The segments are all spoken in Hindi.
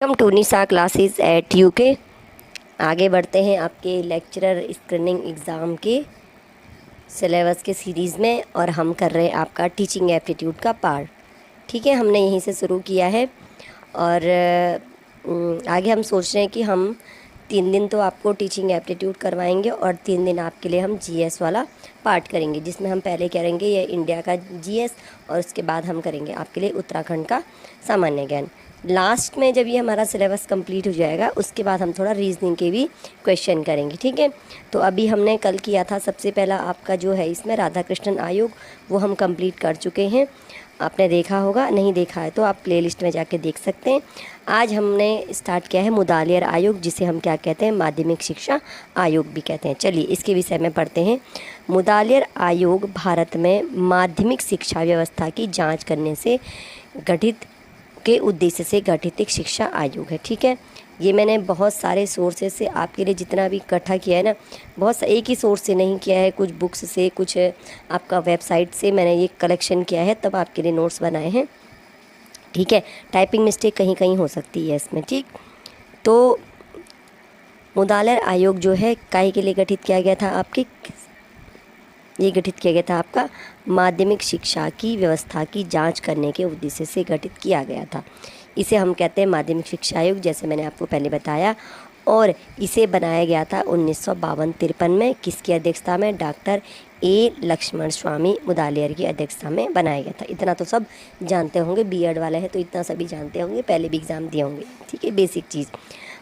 हम to Nisha classes at UK. आगे बढ़ते हैं आपके लेक्चरर स्क्रीनिंग एग्ज़ाम के सिलेबस के सीरीज़ में, और हम कर रहे हैं आपका टीचिंग एप्टीट्यूड का पार्ट। ठीक है, हमने यहीं से शुरू किया है और आगे हम सोच रहे हैं कि हम 3 दिन तो आपको टीचिंग एप्टीट्यूड करवाएंगे और 3 दिन आपके लिए हम जीएस वाला पार्ट करेंगे, जिसमें हम पहले करेंगे ये इंडिया का जीएस और उसके बाद हम करेंगे आपके लिए उत्तराखंड का सामान्य ज्ञान। लास्ट में जब ये हमारा सिलेबस कंप्लीट हो जाएगा उसके बाद हम थोड़ा रीजनिंग के भी क्वेश्चन करेंगे। ठीक है, तो अभी हमने कल किया था सबसे पहला आपका जो है इसमें राधा कृष्णन आयोग, वो हम कंप्लीट कर चुके हैं। आपने देखा होगा, नहीं देखा है तो आप प्लेलिस्ट में जाके देख सकते हैं। आज हमने स्टार्ट किया है मुदालियर आयोग, जिसे हम क्या कहते हैं, माध्यमिक शिक्षा आयोग भी कहते हैं। चलिए इसके विषय में पढ़ते हैं। मुदालियर आयोग भारत में माध्यमिक शिक्षा व्यवस्था की जांच करने से गठित के उद्देश्य से गठित एक शिक्षा आयोग है। ठीक है, ये मैंने बहुत सारे सोर्सेज से आपके लिए जितना भी इकट्ठा किया है ना, बहुत एक ही सोर्स से नहीं किया है, कुछ बुक्स से, कुछ आपका वेबसाइट से मैंने ये कलेक्शन किया है, तब आपके लिए नोट्स बनाए हैं। ठीक है, टाइपिंग मिस्टेक कहीं कहीं हो सकती है इसमें। ठीक, तो मुदालियर आयोग जो है काहे के लिए गठित किया गया था, ये गठित किया गया था आपका माध्यमिक शिक्षा की व्यवस्था की जांच करने के उद्देश्य से गठित किया गया था। इसे हम कहते हैं माध्यमिक शिक्षा आयोग, जैसे मैंने आपको पहले बताया, और इसे बनाया गया था 1952-53 में। किसकी अध्यक्षता में? डॉक्टर ए लक्ष्मण स्वामी मुदालियर की अध्यक्षता में बनाया गया था। इतना तो सब जानते होंगे, बीएड वाले हैं तो इतना सभी जानते होंगे, पहले भी एग्ज़ाम दिए होंगे। ठीक है, बेसिक चीज़।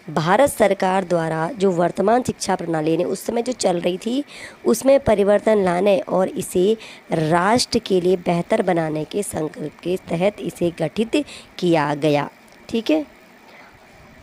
भारत सरकार द्वारा जो वर्तमान शिक्षा प्रणाली ने उस समय जो चल रही थी उसमें परिवर्तन लाने और इसे राष्ट्र के लिए बेहतर बनाने के संकल्प के तहत इसे गठित किया गया। ठीक है,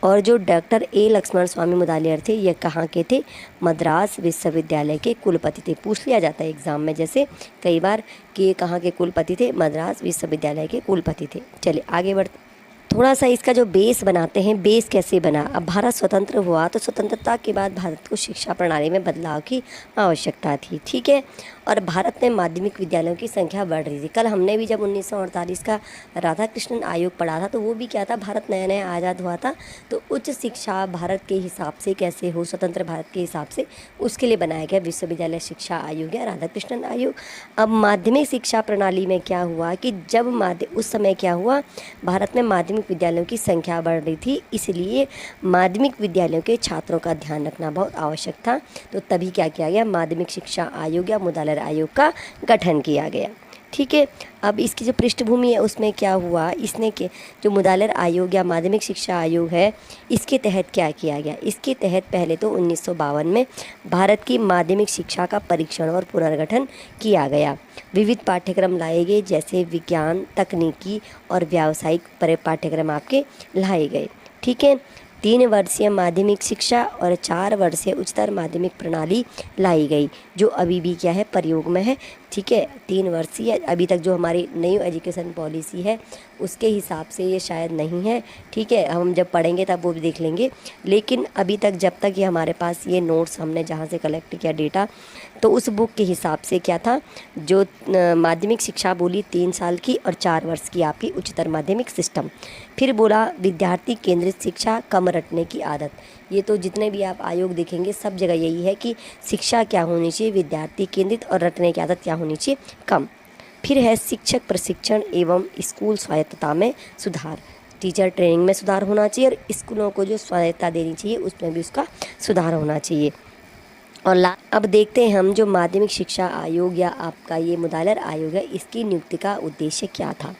और जो डॉक्टर ए लक्ष्मण स्वामी मुदालियर थे, ये कहाँ के थे? मद्रास विश्वविद्यालय के कुलपति थे। पूछ लिया जाता है एग्ज़ाम में जैसे कई बार कि ये कहाँ के कुलपति थे? मद्रास विश्वविद्यालय के कुलपति थे। चलिए आगे बढ़ते, थोड़ा सा इसका जो बेस बनाते हैं। बेस कैसे बना? अब भारत स्वतंत्र हुआ तो स्वतंत्रता के बाद भारत को शिक्षा प्रणाली में बदलाव की आवश्यकता थी। ठीक है, और भारत में माध्यमिक विद्यालयों की संख्या बढ़ रही थी। कल हमने भी जब 1948 का राधा कृष्णन आयोग पढ़ा था तो वो भी क्या था, भारत नया नया आज़ाद हुआ था, तो उच्च शिक्षा भारत के हिसाब से कैसे हो, स्वतंत्र भारत के हिसाब से, उसके लिए बनाया गया विश्वविद्यालय शिक्षा आयोग या राधा कृष्णन आयोग। अब माध्यमिक शिक्षा प्रणाली में क्या हुआ कि जब उस समय क्या हुआ, भारत में माध्यमिक विद्यालयों की संख्या बढ़ रही थी, इसलिए माध्यमिक विद्यालयों के छात्रों का ध्यान रखना बहुत आवश्यक था। तो तभी क्या किया गया, माध्यमिक शिक्षा आयोग या मुदालियर आयोग का गठन किया गया। ठीक है, अब इसकी जो पृष्ठभूमि है उसमें क्या हुआ, इसने के जो मुदालियर आयोग या माध्यमिक शिक्षा आयोग है, इसके तहत क्या किया गया? इसके तहत पहले तो 1952 में भारत की माध्यमिक शिक्षा का परीक्षण और पुनर्गठन किया गया। विविध पाठ्यक्रम लाए गए, जैसे विज्ञान, तकनीकी और व्यावसायिक पाठ्यक्रम आपके लाए गए। ठीक है, 3 वर्षीय माध्यमिक शिक्षा और 4 वर्षीय उच्चतर माध्यमिक प्रणाली लाई गई, जो अभी भी क्या है, प्रयोग में है। ठीक है, 3 वर्षीय अभी तक जो हमारी नई एजुकेशन पॉलिसी है उसके हिसाब से ये शायद नहीं है। ठीक है, हम जब पढ़ेंगे तब वो भी देख लेंगे, लेकिन अभी तक जब तक ये हमारे पास ये नोट्स हमने जहाँ से कलेक्ट किया डेटा, तो उस बुक के हिसाब से क्या था, जो माध्यमिक शिक्षा बोली 3 साल की और 4 वर्ष की आपकी उच्चतर माध्यमिक सिस्टम। फिर बोला विद्यार्थी केंद्रित शिक्षा, कम रटने की आदत। ये तो जितने भी आप आयोग देखेंगे सब जगह यही है कि शिक्षा क्या होनी चाहिए, विद्यार्थी केंद्रित, और रटने की आदत क्या होनी चाहिए, कम। फिर है शिक्षक प्रशिक्षण एवं स्कूल स्वायत्तता में सुधार। टीचर ट्रेनिंग में सुधार होना चाहिए और स्कूलों को जो स्वायत्तता देनी चाहिए उसमें भी उसका सुधार होना चाहिए। और अब देखते हैं हम जो माध्यमिक शिक्षा आयोग या आपका ये मुदालियर आयोग है, इसकी नियुक्ति का उद्देश्य क्या था।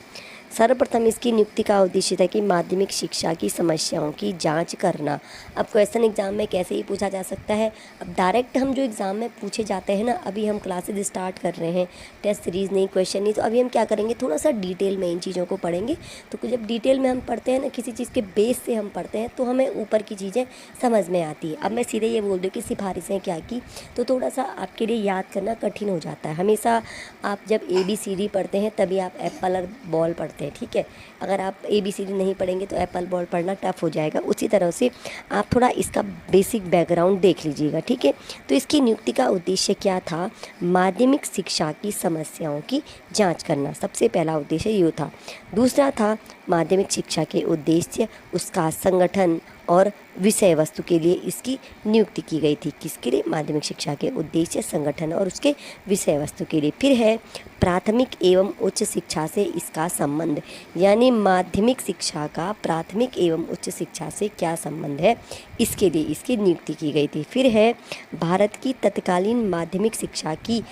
सर्वप्रथम इसकी नियुक्ति का उद्देश्य था कि माध्यमिक शिक्षा की समस्याओं की जांच करना। अब क्वेश्चन एग्जाम में कैसे ही पूछा जा सकता है, अब डायरेक्ट हम जो एग्ज़ाम में पूछे जाते हैं ना, अभी हम क्लासेज स्टार्ट कर रहे हैं, टेस्ट सीरीज़ नहीं, क्वेश्चन नहीं, तो अभी हम क्या करेंगे, थोड़ा सा डिटेल में इन चीज़ों को पढ़ेंगे। तो जब डिटेल में हम पढ़ते हैं ना, किसी चीज़ के बेस से हम पढ़ते हैं तो हमें ऊपर की चीज़ें समझ में आती है। अब मैं सीधे ये बोल दूँ कि सिफारिशें क्या की, तो थोड़ा सा आपके लिए याद करना कठिन हो जाता है। हमेशा आप जब ABCD पढ़ते हैं तभी आप एप्पल और बॉल पढ़ते हैं। ठीक है, अगर आप ABCD नहीं पढ़ेंगे तो एप्पल बॉल पढ़ना टफ हो जाएगा। उसी तरह से आप थोड़ा इसका बेसिक बैकग्राउंड देख लीजिएगा। ठीक है, तो इसकी नियुक्ति का उद्देश्य क्या था, माध्यमिक शिक्षा की समस्याओं की जांच करना, सबसे पहला उद्देश्य ये था। दूसरा था माध्यमिक शिक्षा के उद्देश्य, उसका संगठन और विषय वस्तु के लिए इसकी नियुक्ति की गई थी। किसके लिए? माध्यमिक शिक्षा के उद्देश्य, संगठन और उसके विषय वस्तु के लिए। फिर है प्राथमिक एवं उच्च शिक्षा से इसका संबंध, यानी माध्यमिक शिक्षा का प्राथमिक एवं उच्च शिक्षा से क्या संबंध है, इसके लिए इसकी नियुक्ति की गई थी। फिर है भारत की तत्कालीन माध्यमिक शिक्षा की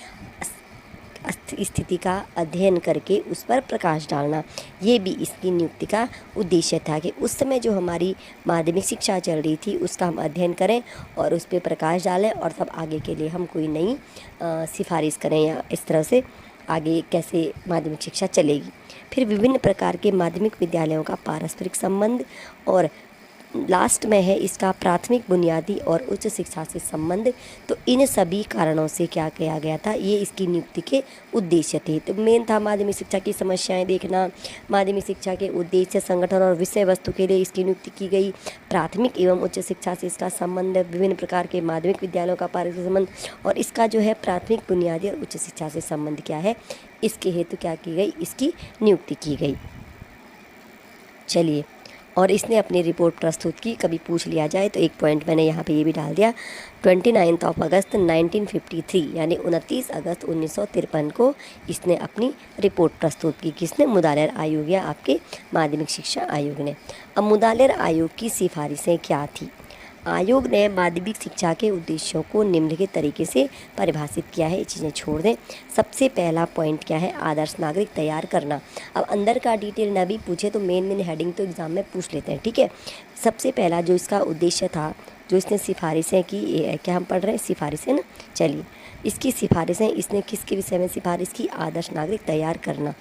स्थिति का अध्ययन करके उस पर प्रकाश डालना, ये भी इसकी नियुक्ति का उद्देश्य था कि उस समय जो हमारी माध्यमिक शिक्षा चल रही थी उसका हम अध्ययन करें और उस पर प्रकाश डालें और तब आगे के लिए हम कोई नई सिफारिश करें या इस तरह से आगे कैसे माध्यमिक शिक्षा चलेगी। फिर विभिन्न प्रकार के माध्यमिक विद्यालयों का पारस्परिक संबंध और लास्ट में है इसका प्राथमिक, बुनियादी और उच्च शिक्षा से संबंध। तो इन सभी कारणों से क्या किया गया था, ये इसकी नियुक्ति के उद्देश्य थे। तो मेन था माध्यमिक शिक्षा की समस्याएं देखना, माध्यमिक शिक्षा के उद्देश्य, संगठन और विषय वस्तु के लिए इसकी नियुक्ति की गई, प्राथमिक एवं उच्च शिक्षा से इसका संबंध, विभिन्न प्रकार के माध्यमिक विद्यालयों का पारस्परिक संबंध और इसका जो है प्राथमिक, बुनियादी और उच्च शिक्षा से संबंध क्या है, इसके हेतु क्या की गई, इसकी नियुक्ति की गई। चलिए, और इसने अपनी रिपोर्ट प्रस्तुत की। कभी पूछ लिया जाए तो एक पॉइंट मैंने यहाँ पे ये भी डाल दिया, 29 अगस्त 1953 यानी 29 अगस्त 1953 को इसने अपनी रिपोर्ट प्रस्तुत की। किसने? मुदालिर आयोग या आपके माध्यमिक शिक्षा आयोग ने। अब मुदालिर आयोग की सिफारिशें क्या थी? आयोग ने माध्यमिक शिक्षा के उद्देश्यों को निम्नलिखित तरीके से परिभाषित किया है, ये चीज़ें छोड़ दें। सबसे पहला पॉइंट क्या है? आदर्श नागरिक तैयार करना। अब अंदर का डिटेल ना भी पूछे तो मेन हेडिंग तो एग्ज़ाम में पूछ लेते हैं, ठीक है। सबसे पहला जो इसका उद्देश्य था, जो इसने सिफारिशें की, क्या हम पढ़ रहे हैं? सिफारिशें ना। चलिए, इसकी सिफारिशें इसने किसके विषय में सिफारिश की? आदर्श नागरिक तैयार करना।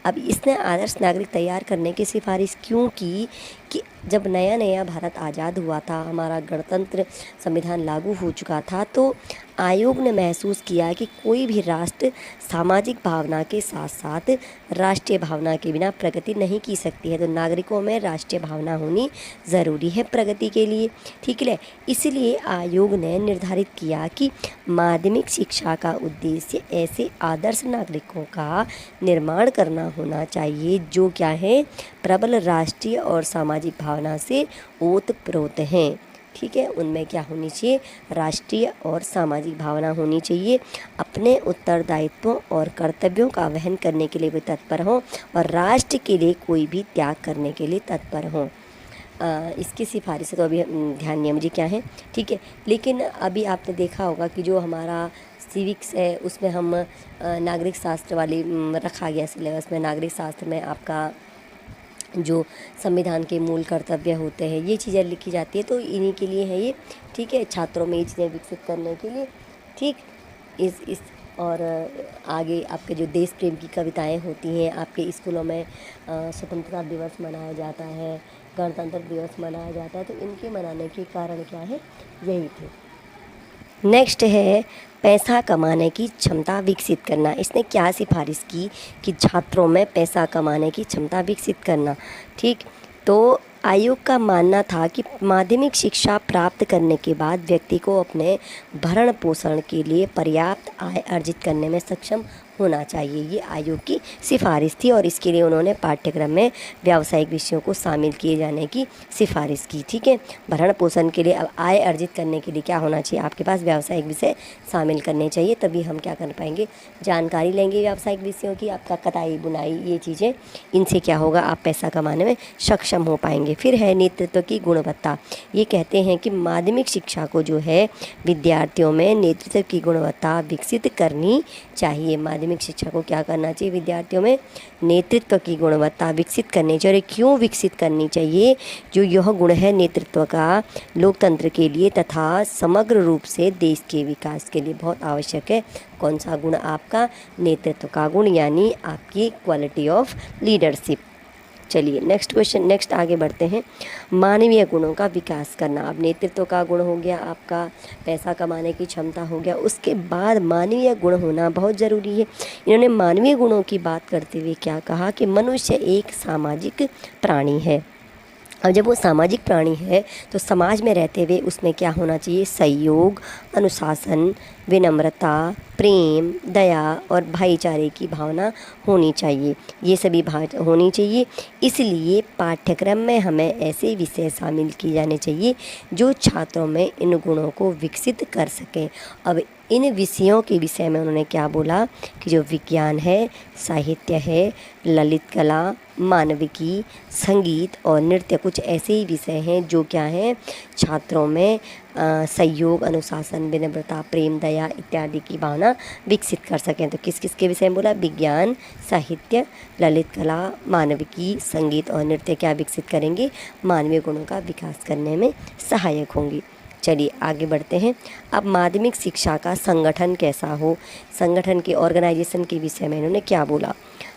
अब इसने आदर्श नागरिक तैयार करने की सिफारिश क्यों की? कि जब नया नया भारत आज़ाद हुआ था, हमारा गणतंत्र संविधान लागू हो चुका था, तो आयोग ने महसूस किया कि कोई भी राष्ट्र सामाजिक भावना के साथ साथ राष्ट्रीय भावना के बिना प्रगति नहीं की सकती है। तो नागरिकों में राष्ट्रीय भावना होनी ज़रूरी है प्रगति के लिए, ठीक है। इसलिए आयोग ने निर्धारित किया कि माध्यमिक शिक्षा का उद्देश्य ऐसे आदर्श नागरिकों का निर्माण करना होना चाहिए जो क्या है? प्रबल राष्ट्रीय और सामाजिक भावना से ओतप्रोत हैं, ठीक है। उनमें क्या होनी चाहिए? राष्ट्रीय और सामाजिक भावना होनी चाहिए। अपने उत्तरदायित्वों और कर्तव्यों का वहन करने के लिए वे तत्पर हों और राष्ट्र के लिए कोई भी त्याग करने के लिए तत्पर हों। इसकी सिफारिश तो अभी ध्यान नहीं मुझे क्या है, ठीक है। लेकिन अभी आपने देखा होगा कि जो हमारा सिविक्स है उसमें हम नागरिक शास्त्र वाली रखा गया सिलेबस में। नागरिक शास्त्र में आपका जो संविधान के मूल कर्तव्य होते हैं, ये चीज़ें लिखी जाती है, तो इन्हीं के लिए है ये, ठीक है। छात्रों में ये चीज़ें विकसित करने के लिए, ठीक। इस और आगे आपके जो देश प्रेम की कविताएं होती हैं, आपके स्कूलों में स्वतंत्रता दिवस मनाया जाता है, गणतंत्र दिवस मनाया जाता है, तो इनके मनाने के कारण क्या है? यही थे। नेक्स्ट है पैसा कमाने की क्षमता विकसित करना। इसने क्या सिफारिश की? कि छात्रों में पैसा कमाने की क्षमता विकसित करना, ठीक। तो आयोग का मानना था कि माध्यमिक शिक्षा प्राप्त करने के बाद व्यक्ति को अपने भरण पोषण के लिए पर्याप्त आय अर्जित करने में सक्षम होना चाहिए। ये आयोग की सिफारिश थी और इसके लिए उन्होंने पाठ्यक्रम में व्यावसायिक विषयों को शामिल किए जाने की सिफारिश की, ठीक है। भरण पोषण के लिए, अब आय अर्जित करने के लिए क्या होना चाहिए? आपके पास व्यावसायिक विषय शामिल करने चाहिए, तभी हम क्या कर पाएंगे? जानकारी लेंगे व्यावसायिक विषयों की, आपका कटाई बुनाई ये चीज़ें, इनसे क्या होगा? आप पैसा कमाने में सक्षम हो पाएंगे। फिर है नेतृत्व की गुणवत्ता। ये कहते हैं कि माध्यमिक शिक्षा को जो है विद्यार्थियों में नेतृत्व की गुणवत्ता विकसित करनी चाहिए। माध्यमिक शिक्षा को क्या करना चाहिए? विद्यार्थियों में नेतृत्व की गुणवत्ता विकसित करनी चाहिए। क्यों विकसित करनी चाहिए? जो यह गुण है नेतृत्व का, लोकतंत्र के लिए तथा समग्र रूप से देश के विकास के लिए बहुत आवश्यक है। कौन सा गुण? आपका नेतृत्व का गुण, यानी आपकी क्वालिटी ऑफ लीडरशिप। चलिए नेक्स्ट क्वेश्चन, नेक्स्ट आगे बढ़ते हैं। मानवीय गुणों का विकास करना। अब नेतृत्व का गुण हो गया, आपका पैसा कमाने की क्षमता हो गया, उसके बाद मानवीय गुण होना बहुत ज़रूरी है। इन्होंने मानवीय गुणों की बात करते हुए क्या कहा? कि मनुष्य एक सामाजिक प्राणी है। अब जब वो सामाजिक प्राणी है तो समाज में रहते हुए उसमें क्या होना चाहिए? सहयोग, अनुशासन, विनम्रता, प्रेम, दया और भाईचारे की भावना होनी चाहिए। ये सभी होनी चाहिए। इसलिए पाठ्यक्रम में हमें ऐसे विषय शामिल किए जाने चाहिए जो छात्रों में इन गुणों को विकसित कर सकें। अब इन विषयों के विषय में उन्होंने क्या बोला कि जो विज्ञान है, साहित्य है, ललित कला, मानविकी, संगीत और नृत्य कुछ ऐसे ही विषय हैं जो क्या हैं, छात्रों में सहयोग, अनुशासन, विनम्रता, प्रेम, दया इत्यादि की भावना विकसित कर सकें। तो किस किस के विषय में बोला? विज्ञान, साहित्य, ललित कला, मानविकी, संगीत और नृत्य क्या विकसित करेंगे? मानवीय गुणों का विकास करने में सहायक होंगी। चलिए आगे बढ़ते हैं। अब माध्यमिक शिक्षा का संगठन कैसा हो, संगठन के ऑर्गेनाइजेशन के विषय में इन्होंने क्या बोला?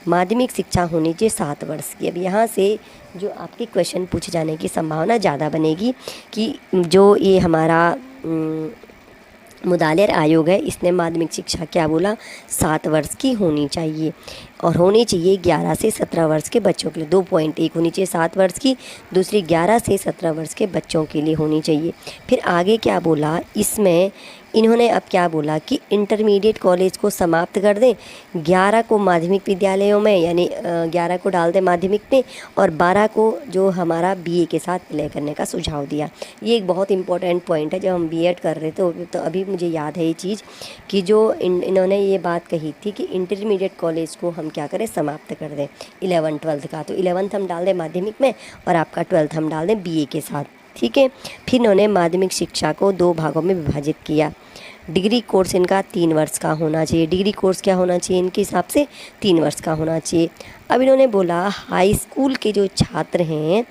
माध्यमिक शिक्षा होनी चाहिए 7 वर्ष की। अब यहाँ से जो आपके क्वेश्चन पूछे जाने की संभावना ज़्यादा बनेगी कि जो ये हमारा मुदालिर आयोग है, इसने माध्यमिक शिक्षा क्या बोला? 7 वर्ष की होनी चाहिए और होनी चाहिए 11 से 17 वर्ष के बच्चों के लिए। 2 पॉइंट, एक होनी चाहिए 7 वर्ष की, दूसरी 11 से 17 वर्ष के बच्चों के लिए होनी चाहिए। फिर आगे क्या बोला? इसमें इन्होंने अब क्या बोला कि इंटरमीडिएट कॉलेज को समाप्त कर दें, 11 को माध्यमिक विद्यालयों में यानी 11 को डाल दें माध्यमिक में और 12 को जो हमारा बीए के साथ विलय करने का सुझाव दिया। ये एक बहुत इंपॉर्टेंट पॉइंट है। जब हम बीएड कर रहे थे तो अभी मुझे याद है ये चीज़ कि जो इन्होंने ये बात कही थी कि इंटरमीडिएट कॉलेज को हम क्या करें? समाप्त कर दें 11th 12th का। तो 11th हम डाल दें माध्यमिक में और आपका 12th हम डाल दें बीए के साथ, ठीक है। फिर इन्होंने माध्यमिक शिक्षा को 2 भागों में विभाजित किया। डिग्री कोर्स इनका 3 वर्ष का होना चाहिए। डिग्री कोर्स क्या होना चाहिए? इनके हिसाब से 3 वर्ष का होना चाहिए। अब इन्होंने बोला हाई स्कूल के जो छात्र हैं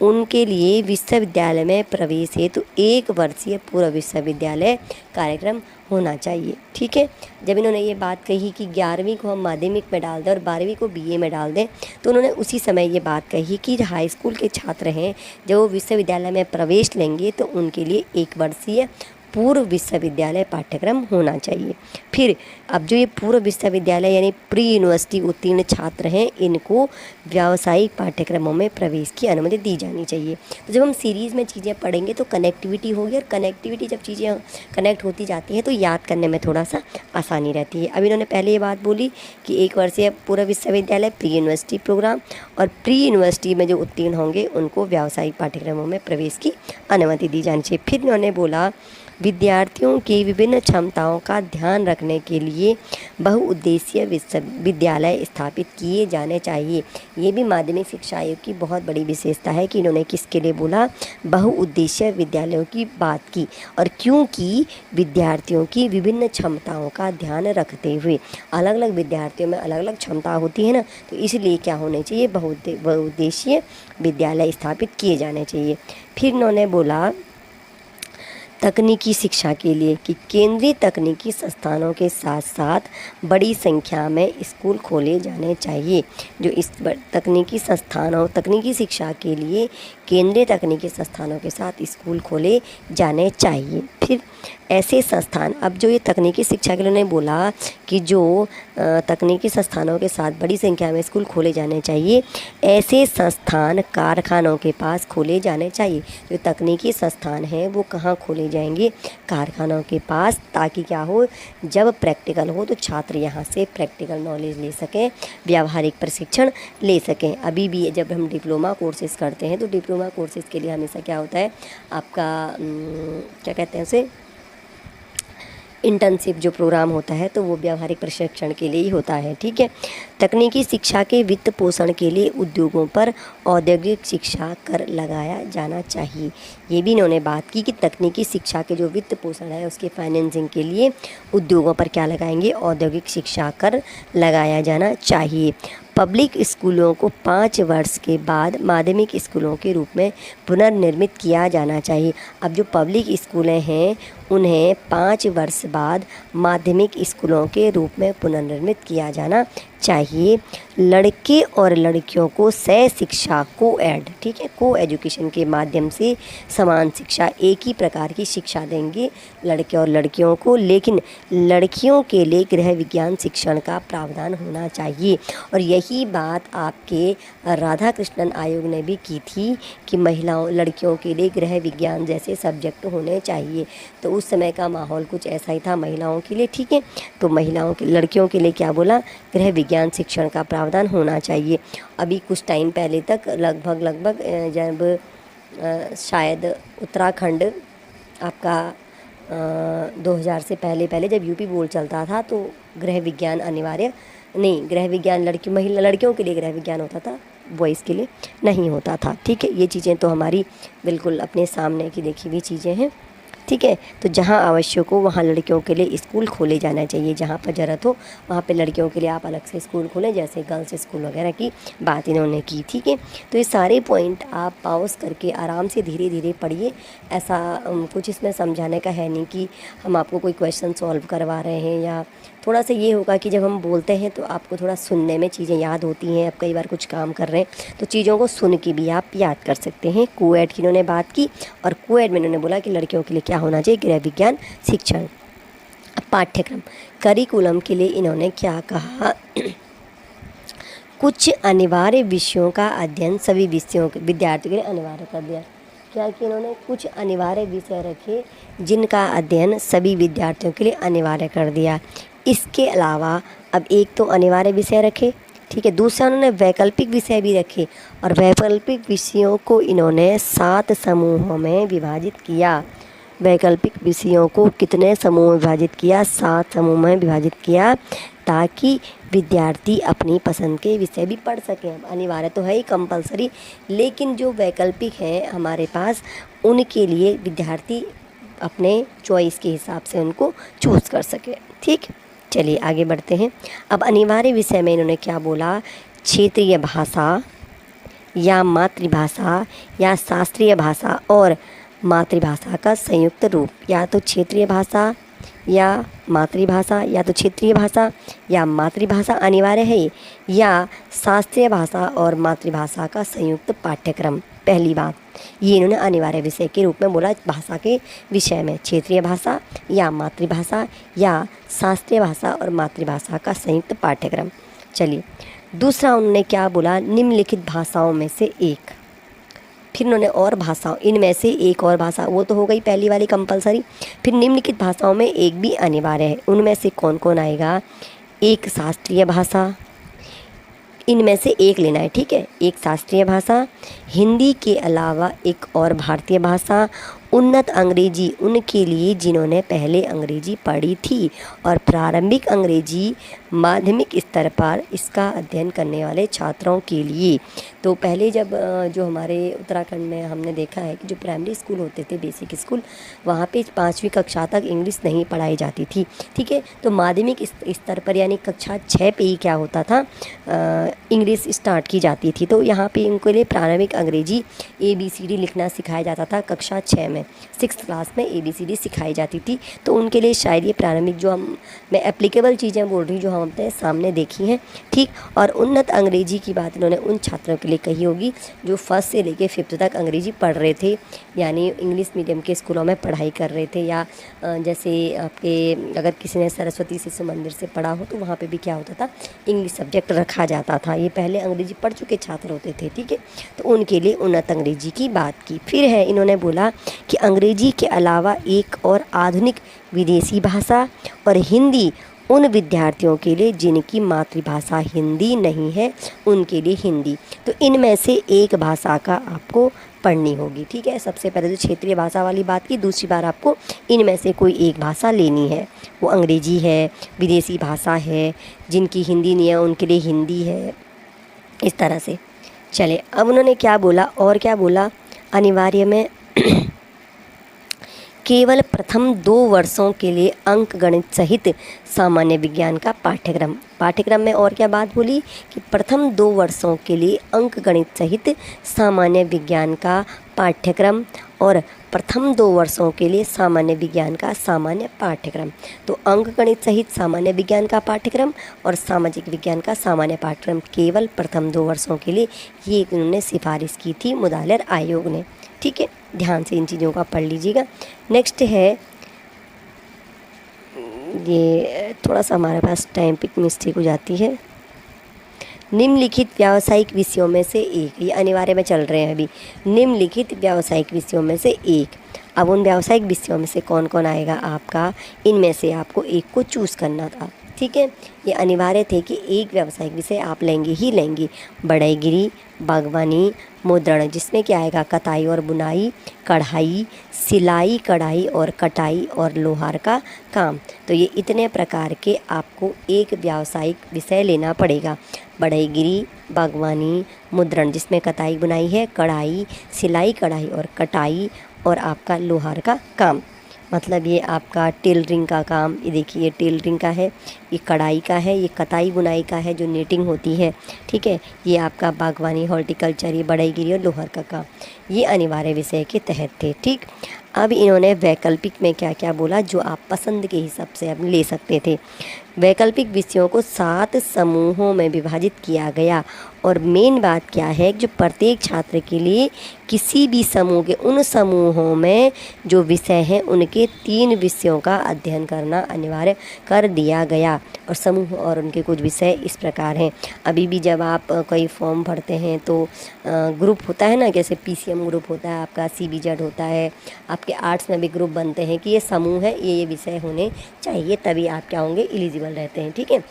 उनके लिए विश्वविद्यालय में प्रवेश हेतु 1 वर्षीय पूर्व विश्वविद्यालय कार्यक्रम होना चाहिए, ठीक है। जब इन्होंने ये बात कही कि 11वीं को हम माध्यमिक में डाल दें और 12वीं को बीए में डाल दें, तो उन्होंने उसी समय ये बात कही कि जो हाई स्कूल के छात्र हैं जब वो विश्वविद्यालय में प्रवेश लेंगे तो उनके लिए 1 वर्षीय पूर्व विश्वविद्यालय पाठ्यक्रम होना चाहिए। फिर अब जो ये पूर्व विश्वविद्यालय यानी प्री यूनिवर्सिटी उत्तीर्ण छात्र हैं इनको व्यावसायिक पाठ्यक्रमों में प्रवेश की अनुमति दी जानी चाहिए। तो जब हम सीरीज़ में चीज़ें पढ़ेंगे तो कनेक्टिविटी होगी और कनेक्टिविटी जब चीज़ें कनेक्ट होती जाती हैं तो याद करने में थोड़ा सा आसानी रहती है। अब इन्होंने पहले ये बात बोली कि 1 वर्षीय पूर्व विश्वविद्यालय प्री यूनिवर्सिटी प्रोग्राम और प्री यूनिवर्सिटी में जो उत्तीर्ण होंगे उनको व्यावसायिक पाठ्यक्रमों में प्रवेश की अनुमति दी जानी चाहिए। फिर इन्होंने बोला विद्यार्थियों की विभिन्न क्षमताओं का ध्यान रखने के लिए बहुउद्देशीय विद्यालय स्थापित किए जाने चाहिए। ये भी माध्यमिक शिक्षा आयोग की बहुत बड़ी विशेषता है कि इन्होंने किसके लिए बोला? बहुउद्देशीय विद्यालयों की बात की। और क्योंकि विद्यार्थियों की विभिन्न क्षमताओं का ध्यान रखते हुए, अलग अलग विद्यार्थियों में अलग अलग क्षमता होती है ना, तो इसलिए क्या होने चाहिए? बहुउद्देशीय विद्यालय स्थापित किए जाने चाहिए। फिर इन्होंने बोला तकनीकी शिक्षा के लिए कि केंद्रीय तकनीकी संस्थानों के साथ साथ बड़ी संख्या में स्कूल खोले जाने चाहिए। जो इस तकनीकी संस्थानों तकनीकी शिक्षा के लिए केंद्रीय तकनीकी संस्थानों के साथ स्कूल खोले जाने चाहिए। फिर ऐसे संस्थान, अब जो ये तकनीकी शिक्षा के लिए उन्होंने बोला कि जो तकनीकी संस्थानों के साथ बड़ी संख्या में स्कूल खोले जाने चाहिए, ऐसे संस्थान कारखानों के पास खोले जाने चाहिए। जो तकनीकी संस्थान हैं वो कहाँ खोले जाएंगे? कारखानों के पास, ताकि क्या हो, जब प्रैक्टिकल हो तो छात्र यहाँ से प्रैक्टिकल नॉलेज ले सकें, व्यावहारिक प्रशिक्षण ले सकें। अभी भी जब हम डिप्लोमा कोर्सेज़ करते हैं तो डिप्लोमा कोर्सेज़ के लिए हमेशा क्या होता है आपका क्या कहते हैं उसे, इंटर्नशिप जो प्रोग्राम होता है तो वो व्यावहारिक प्रशिक्षण के लिए ही होता है, ठीक है। तकनीकी शिक्षा के वित्त पोषण के लिए उद्योगों पर औद्योगिक शिक्षा कर लगाया जाना चाहिए। ये भी इन्होंने बात की कि तकनीकी शिक्षा के जो वित्त पोषण है उसके फाइनेंसिंग के लिए उद्योगों पर क्या लगाएंगे? औद्योगिक शिक्षा कर लगाया जाना चाहिए। पब्लिक स्कूलों को 5 वर्ष के बाद माध्यमिक स्कूलों के रूप में पुनर्निर्मित किया जाना चाहिए। अब जो पब्लिक स्कूलें हैं उन्हें 5 वर्ष बाद माध्यमिक स्कूलों के रूप में पुनर्निर्मित किया जाना चाहिए। लड़के और लड़कियों को सह शिक्षा कोएड, ठीक है, को एजुकेशन के माध्यम से समान शिक्षा, एक ही प्रकार की शिक्षा देंगे लड़के और लड़कियों को, लेकिन लड़कियों के लिए गृह विज्ञान शिक्षण का प्रावधान होना चाहिए। और यही बात आपके राधा कृष्णन आयोग ने भी की थी कि महिलाओं लड़कियों के लिए गृह विज्ञान जैसे सब्जेक्ट होने चाहिए। तो उस समय का माहौल कुछ ऐसा ही था महिलाओं के लिए, ठीक है। तो महिलाओं के लड़कियों के लिए क्या बोला, गृह विज्ञान शिक्षण का प्रावधान होना चाहिए। अभी कुछ टाइम पहले तक लगभग जब शायद उत्तराखंड आपका 2000 से पहले जब यूपी बोर्ड चलता था तो गृह विज्ञान अनिवार्य नहीं, गृह विज्ञान लड़कियों के लिए गृह विज्ञान होता था, बॉयज़ के लिए नहीं होता था, ठीक है। ये चीज़ें तो हमारी बिल्कुल अपने सामने की देखी हुई चीज़ें हैं, ठीक है। तो जहाँ आवश्यक हो वहाँ लड़कियों के लिए स्कूल खोले जाना चाहिए, जहाँ पर ज़रूरत हो वहाँ पे लड़कियों के लिए आप अलग से स्कूल खोलें, जैसे गर्ल्स स्कूल वगैरह की बात इन्होंने की, ठीक है। तो ये सारे पॉइंट आप पॉज करके आराम से धीरे धीरे पढ़िए। ऐसा कुछ इसमें समझाने का है नहीं कि हम आपको कोई क्वेश्चन सॉल्व करवा रहे हैं, या थोड़ा सा ये होगा कि जब हम बोलते हैं तो आपको थोड़ा सुनने में चीज़ें याद होती हैं। आप कई बार कुछ काम कर रहे हैं तो चीज़ों को सुन के भी आप याद कर सकते हैं। कोएड की इन्होंने बात की, और कोएड में इन्होंने बोला कि लड़कियों के लिए क्या होना चाहिए, गृह विज्ञान शिक्षण। पाठ्यक्रम करिकुलम के लिए इन्होंने क्या कहा, कुछ अनिवार्य विषयों का अध्ययन सभी विषयों के विद्यार्थियों के लिए अनिवार्य कर दिया। क्या कि इन्होंने कुछ अनिवार्य विषय रखे जिनका अध्ययन सभी विद्यार्थियों के लिए अनिवार्य कर दिया। इसके अलावा अब एक तो अनिवार्य विषय रखे, ठीक है, दूसरा उन्होंने वैकल्पिक विषय भी रखे, और वैकल्पिक विषयों को इन्होंने 7 समूहों में विभाजित किया। वैकल्पिक विषयों को कितने समूह में विभाजित किया, 7 समूह में विभाजित किया, ताकि विद्यार्थी अपनी पसंद के विषय भी पढ़ सकें। अनिवार्य तो है ही, कंपलसरी, लेकिन जो वैकल्पिक हैं हमारे पास उनके लिए विद्यार्थी अपने चॉइस के हिसाब से उनको चूज़ कर सके, ठीक। चलिए आगे बढ़ते हैं। अब अनिवार्य विषय में इन्होंने क्या बोला, क्षेत्रीय भाषा या मातृभाषा या शास्त्रीय भाषा और मातृभाषा का संयुक्त रूप, या तो क्षेत्रीय भाषा या मातृभाषा, या तो क्षेत्रीय भाषा या मातृभाषा अनिवार्य है, या शास्त्रीय भाषा और मातृभाषा का संयुक्त पाठ्यक्रम। पहली बात ये इन्होंने अनिवार्य विषय के रूप में बोला, भाषा के विषय में क्षेत्रीय भाषा या मातृभाषा या शास्त्रीय भाषा और मातृभाषा का संयुक्त पाठ्यक्रम। चलिए दूसरा उन्होंने क्या बोला, निम्नलिखित भाषाओं में से एक। फिर उन्होंने और भाषाओं, इनमें से एक और भाषा, वो तो हो गई पहली वाली कंपलसरी। फिर निम्नलिखित भाषाओं में एक भी अनिवार्य है। उनमें से कौन कौन आएगा, एक शास्त्रीय भाषा, इनमें से एक लेना है, ठीक है, एक शास्त्रीय भाषा, हिंदी के अलावा एक और भारतीय भाषा, उन्नत अंग्रेजी उनके लिए जिन्होंने पहले अंग्रेजी पढ़ी थी, और प्रारंभिक अंग्रेजी माध्यमिक स्तर पर इसका अध्ययन करने वाले छात्रों के लिए। तो पहले जब जो हमारे उत्तराखंड में हमने देखा है कि जो प्राइमरी स्कूल होते थे, बेसिक स्कूल, वहाँ पे 5वीं कक्षा तक इंग्लिश नहीं पढ़ाई जाती थी, ठीक है। तो माध्यमिक स्तर पर यानी कक्षा 6 पे ही क्या होता था, इंग्लिश स्टार्ट की जाती थी। तो यहाँ पे इनके लिए प्रारंभिक अंग्रेजी ABCD लिखना सिखाया जाता था कक्षा 6 में, 6th क्लास में ABCD सिखाई जाती थी। तो उनके लिए शायद ये प्रारंभिक, जो मैं एप्लीकेबल चीज़ें बोल रही हूँ जो हम अपने सामने देखी हैं, ठीक। और उन्नत अंग्रेजी की बात इन्होंने उन छात्रों के लिए कही होगी जो 1st से लेकर 5th तक अंग्रेजी पढ़ रहे थे, यानी इंग्लिश मीडियम के स्कूलों में पढ़ाई कर रहे थे, या जैसे आपके अगर किसी ने सरस्वती शिशु मंदिर से पढ़ा हो तो वहाँ पे भी क्या होता था, इंग्लिश सब्जेक्ट रखा जाता था। ये पहले अंग्रेजी पढ़ चुके छात्र होते थे, ठीक है। तो उनके लिए उन्नत अंग्रेजी की बात की। फिर है इन्होंने बोला कि अंग्रेजी के अलावा एक और आधुनिक विदेशी भाषा और हिंदी उन विद्यार्थियों के लिए जिनकी मातृभाषा हिंदी नहीं है, उनके लिए हिंदी। तो इनमें से एक भाषा का आपको पढ़नी होगी, ठीक है। सबसे पहले तो क्षेत्रीय भाषा वाली बात की, दूसरी बार आपको इनमें से कोई एक भाषा लेनी है, वो अंग्रेजी है, विदेशी भाषा है, जिनकी हिंदी नहीं है उनके लिए हिंदी है, इस तरह से। चले अब उन्होंने क्या बोला, और क्या बोला अनिवार्य में केवल प्रथम 2 वर्षों के लिए अंक गणित सहित सामान्य विज्ञान का पाठ्यक्रम। पाठ्यक्रम में और क्या बात बोली कि प्रथम 2 वर्षों के लिए अंक गणित सहित सामान्य विज्ञान का पाठ्यक्रम और प्रथम 2 वर्षों के लिए सामान्य विज्ञान का सामान्य पाठ्यक्रम। तो अंक गणित सहित सामान्य विज्ञान का पाठ्यक्रम और सामाजिक विज्ञान का सामान्य पाठ्यक्रम केवल प्रथम 2 वर्षों के लिए, ये इन्होंने सिफारिश की थी मुदालिर आयोग ने। ठीक है, ध्यान से इन चीज़ों का पढ़ लीजिएगा। नेक्स्ट है, ये थोड़ा सा हमारे पास टाइम पिक मिस्टेक हो जाती है। निम्नलिखित व्यावसायिक विषयों में से एक, ये अनिवार्य में चल रहे हैं अभी, निम्नलिखित व्यावसायिक विषयों में से एक। अब उन व्यावसायिक विषयों में से कौन कौन आएगा आपका, इनमें से आपको एक को चूज़ करना था। ठीक है, ये अनिवार्य थे कि एक व्यावसायिक विषय आप लेंगे ही लेंगे। बढ़ईगिरी, बागवानी, मुद्रण, जिसमें क्या आएगा, कताई और बुनाई, कढ़ाई, सिलाई कढ़ाई और कटाई और लोहार का काम। तो ये इतने प्रकार के आपको एक व्यावसायिक विषय लेना पड़ेगा। बढ़ईगिरी, बागवानी, मुद्रण, जिसमें कताई बुनाई है, कढ़ाई, सिलाई कढ़ाई और कटाई और आपका लोहार का काम। मतलब ये आपका टेलरिंग का काम, ये देखिए ये टेलरिंग का है, ये कढ़ाई का है, ये कताई बुनाई का है जो नीटिंग होती है। ठीक है, ये आपका बागवानी, हॉर्टिकल्चर, ये बढ़ईगिरी और लोहार का काम, ये अनिवार्य विषय के तहत थे। ठीक, अब इन्होंने वैकल्पिक में क्या क्या बोला, जो आप पसंद के हिसाब से आप ले सकते थे। वैकल्पिक विषयों को 7 समूहों में विभाजित किया गया और मेन बात क्या है, जो प्रत्येक छात्र के लिए किसी भी समूह के उन समूहों में जो विषय हैं उनके 3 विषयों का अध्ययन करना अनिवार्य कर दिया गया। और समूह और उनके कुछ विषय इस प्रकार हैं। अभी भी जब आप कोई फॉर्म भरते हैं तो ग्रुप होता है ना, जैसे PCM ग्रुप होता है आपका, CBZ होता है, आपके आर्ट्स में भी ग्रुप बनते हैं कि ये समूह है, ये विषय होने चाहिए, तभी आप क्या होंगे, एलिजिबल रहते हैं। ठीक है,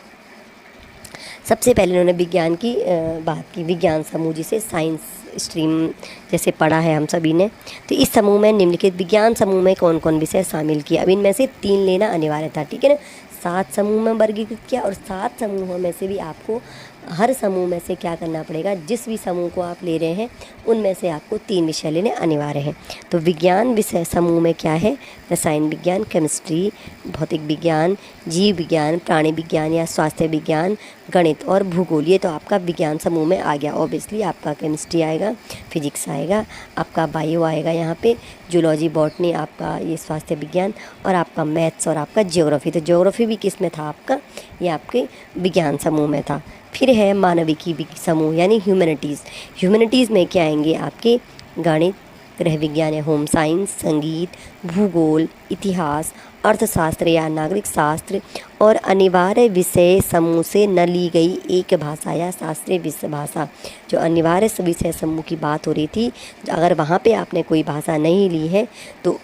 सबसे पहले उन्होंने विज्ञान की बात की, विज्ञान समूह जिसे साइंस स्ट्रीम जैसे पढ़ा है हम सभी ने। तो इस समूह में निम्नलिखित विज्ञान समूह में कौन कौन विषय शामिल किया। अब इनमें से 3 लेना अनिवार्य था। ठीक है ना, 7 समूह में वर्गीकृत किया और 7 समूहों में से भी आपको हर समूह में से क्या करना पड़ेगा, जिस भी समूह को आप ले रहे हैं उनमें से आपको 3 विषय लेने अनिवार्य हैं। तो विज्ञान विषय समूह में क्या है, रसायन विज्ञान, केमिस्ट्री, भौतिक विज्ञान, जीव विज्ञान, प्राणी विज्ञान या स्वास्थ्य विज्ञान, गणित और भूगोल। ये तो आपका विज्ञान समूह में आ गया। ऑब्वियसली आपका केमिस्ट्री आएगा, फिजिक्स आएगा, आपका बायो आएगा, यहाँ पे जूलॉजी, बॉटनी, आपका ये स्वास्थ्य विज्ञान और आपका मैथ्स और आपका ज्योग्राफी। तो ज्योग्राफी भी किस में था आपका, ये आपके विज्ञान समूह में था। फिर है मानविकी समूह यानी ह्यूमैनिटीज़। ह्यूमैनिटीज़ में क्या आएंगे आपके, गणित, गृह विज्ञान या होम साइंस, संगीत, भूगोल, इतिहास, अर्थशास्त्र या नागरिक शास्त्र और अनिवार्य विषय समूह से न ली गई एक भाषा या शास्त्रीय विषय भाषा। जो अनिवार्य विषय समूह की बात हो रही थी, अगर वहाँ पे आपने कोई भाषा नहीं ली है तो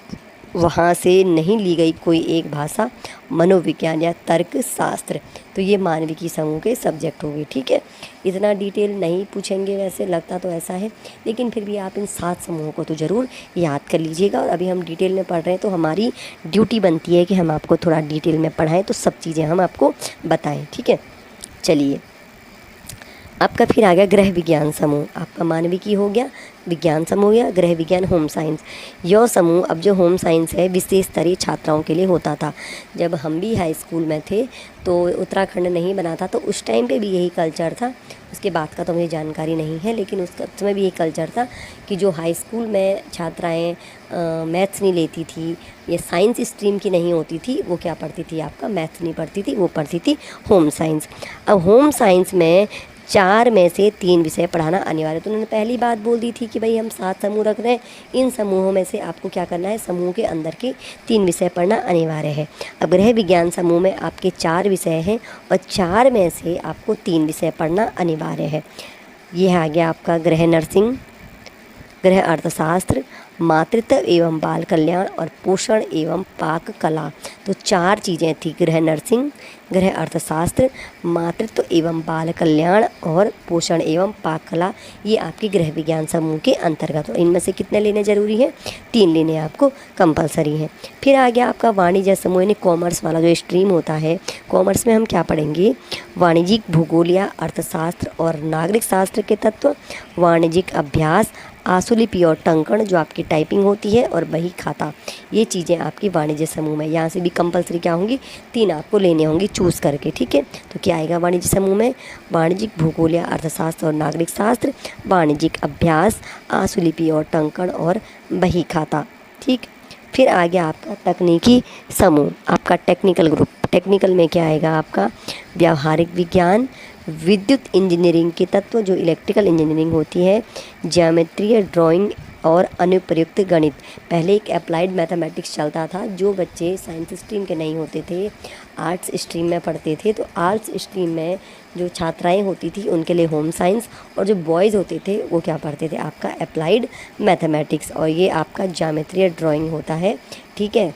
वहाँ से नहीं ली गई कोई एक भाषा, मनोविज्ञान या तर्क शास्त्र। तो ये मानविकी समूह के सब्जेक्ट हो गए। ठीक है, इतना डिटेल नहीं पूछेंगे, वैसे लगता तो ऐसा है, लेकिन फिर भी आप इन 7 समूहों को तो ज़रूर याद कर लीजिएगा। और अभी हम डिटेल में पढ़ रहे हैं तो हमारी ड्यूटी बनती है कि हम आपको थोड़ा डिटेल में पढ़ाएं, तो सब चीज़ें हम आपको बताएं। ठीक है, चलिए आपका फिर आ गया गृह विज्ञान समूह। आपका मानविकी हो गया, विज्ञान समूह हो गया, गृह विज्ञान, होम साइंस। यह समूह, अब जो होम साइंस है, विशेष स्तरीय छात्राओं के लिए होता था। जब हम भी हाई स्कूल में थे तो उत्तराखंड नहीं बना था, तो उस टाइम पे भी यही कल्चर था। उसके बाद का तो मुझे जानकारी नहीं है, लेकिन उस समय भी यही कल्चर था कि जो हाई स्कूल में छात्राएँ मैथ्स नहीं लेती थी, ये साइंस स्ट्रीम की नहीं होती थी, वो क्या पढ़ती थी, आपका मैथ्स नहीं पढ़ती थी, वो पढ़ती थी होम साइंस। अब होम साइंस में 4 में से 3 विषय पढ़ाना अनिवार्य। तो उन्होंने पहली बात बोल दी थी कि भाई हम 7 समूह रख रहे हैं, इन समूहों में से आपको क्या करना है, समूह के अंदर के 3 विषय पढ़ना अनिवार्य है। अब गृह विज्ञान समूह में आपके 4 विषय हैं और 4 में से आपको 3 विषय पढ़ना अनिवार्य है। यह आ गया आपका गृह नर्सिंग, गृह अर्थशास्त्र, मातृत्व एवं बाल कल्याण और पोषण एवं पाक कला। तो 4 चीज़ें थी, गृह नर्सिंग, गृह अर्थशास्त्र, मातृत्व एवं बाल कल्याण और पोषण एवं पाक कला। ये आपके गृह विज्ञान समूह के अंतर्गत। तो इनमें से कितने लेने ज़रूरी हैं, 3 लेने आपको कंपलसरी हैं। फिर आ गया आपका वाणिज्य समूह यानी कॉमर्स वाला जो स्ट्रीम होता है। कॉमर्स में हम क्या पढ़ेंगे, वाणिज्यिक, भूगोल या अर्थशास्त्र और नागरिक शास्त्र के तत्व, वाणिज्यिक अभ्यास, आशुलिपि और टंकण जो आपकी टाइपिंग होती है, और बही खाता, ये चीज़ें आपकी वाणिज्य समूह में। यहाँ से भी कंपलसरी क्या होंगी, 3 आपको लेने होंगी चूज़ करके, ठीक है। तो क्या आएगा वाणिज्य समूह में, वाणिज्यिक, भूगोल या अर्थशास्त्र और नागरिक शास्त्र, वाणिज्यिक अभ्यास, आशुलिपि और टंकण और बही खाता, ठीक। फिर आ गया आपका तकनीकी समूह, आपका टेक्निकल ग्रुप। टेक्निकल में क्या आएगा आपका, व्यावहारिक विज्ञान, विद्युत इंजीनियरिंग के तत्व जो इलेक्ट्रिकल इंजीनियरिंग होती है, ज्यामितीय ड्राइंग और अनुप्रयुक्त गणित। पहले एक अप्लाइड मैथमेटिक्स चलता था, जो बच्चे साइंस स्ट्रीम के नहीं होते थे, आर्ट्स स्ट्रीम में पढ़ते थे, तो आर्ट्स स्ट्रीम में जो छात्राएं होती थी उनके लिए होम साइंस, और जो बॉयज़ होते थे वो क्या पढ़ते थे, आपका अप्लाइड मैथमेटिक्स, और ये आपका ज्यामितीय ड्राइंग होता है, ठीक है।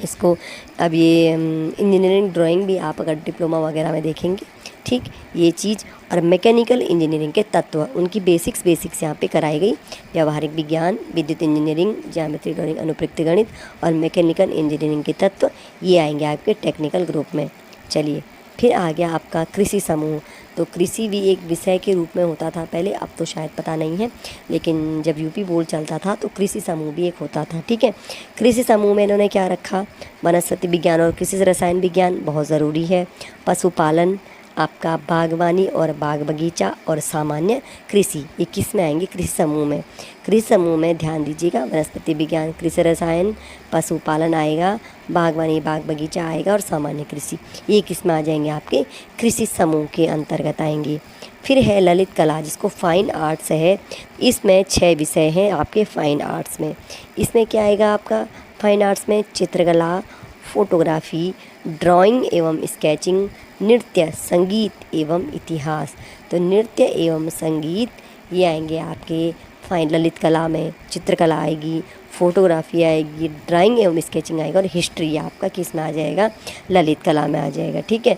इसको अब ये इंजीनियरिंग ड्राइंग भी आप अगर डिप्लोमा वगैरह में देखेंगे, ठीक, ये चीज़। और मैकेनिकल इंजीनियरिंग के तत्व, उनकी बेसिक्स यहाँ पे कराई गई, व्यावहारिक विज्ञान, विद्युत इंजीनियरिंग, ज्यामिति ड्राइंग, अनुप्रयुक्त गणित और मैकेनिकल इंजीनियरिंग के तत्व, ये आएंगे आपके टेक्निकल ग्रुप में। चलिए, फिर आ गया आपका कृषि समूह। तो कृषि भी एक विषय के रूप में होता था पहले, अब तो शायद पता नहीं है, लेकिन जब यूपी बोर्ड चलता था तो कृषि समूह भी एक होता था, ठीक है। कृषि समूह में इन्होंने क्या रखा, वनस्पति विज्ञान और कृषि रसायन विज्ञान बहुत ज़रूरी है, पशुपालन, आपका बागवानी और बाग बगीचा और सामान्य कृषि, ये किस में आएंगे, कृषि समूह में। कृषि समूह में ध्यान दीजिएगा, वनस्पति विज्ञान, कृषि रसायन, पशुपालन आएगा, बागवानी बाग बगीचा आएगा और सामान्य कृषि, ये किस में आ जाएंगे, आपके कृषि समूह के अंतर्गत आएंगे। फिर है ललित कला, जिसको फाइन आर्ट्स है, इसमें 6 विषय हैं आपके फाइन आर्ट्स में। इसमें क्या आएगा आपका फाइन आर्ट्स में, चित्रकला, फोटोग्राफी, ड्राइंग एवं स्केचिंग, नृत्य, संगीत एवं इतिहास। तो नृत्य एवं संगीत ये आएंगे आपके फाइन ललित कला में, चित्रकला आएगी, फोटोग्राफी आएगी, ड्राइंग एवं स्केचिंग आएगा, और हिस्ट्री आपका किस में आ जाएगा, ललित कला में आ जाएगा, ठीक है।